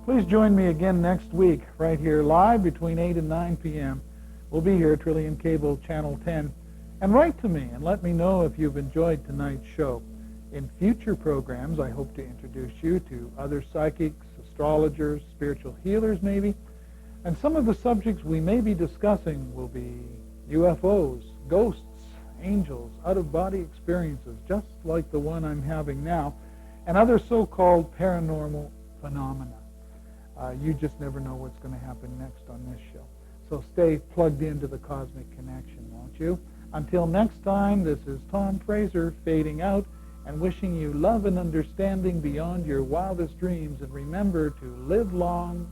Please join me again next week, right here live between 8 and 9 p.m. We'll be here, Trillium Cable Channel 10. And write to me and let me know if you've enjoyed tonight's show. In future programs, I hope to introduce you to other psychics, astrologers, spiritual healers maybe. And some of the subjects we may be discussing will be UFOs, ghosts, angels, out-of-body experiences, just like the one I'm having now, and other so-called paranormal phenomena. You just never know what's going to happen next on this show. So stay plugged into the cosmic connection, won't you? Until next time, this is Tom Fraser fading out and wishing you love and understanding beyond your wildest dreams. And remember to live long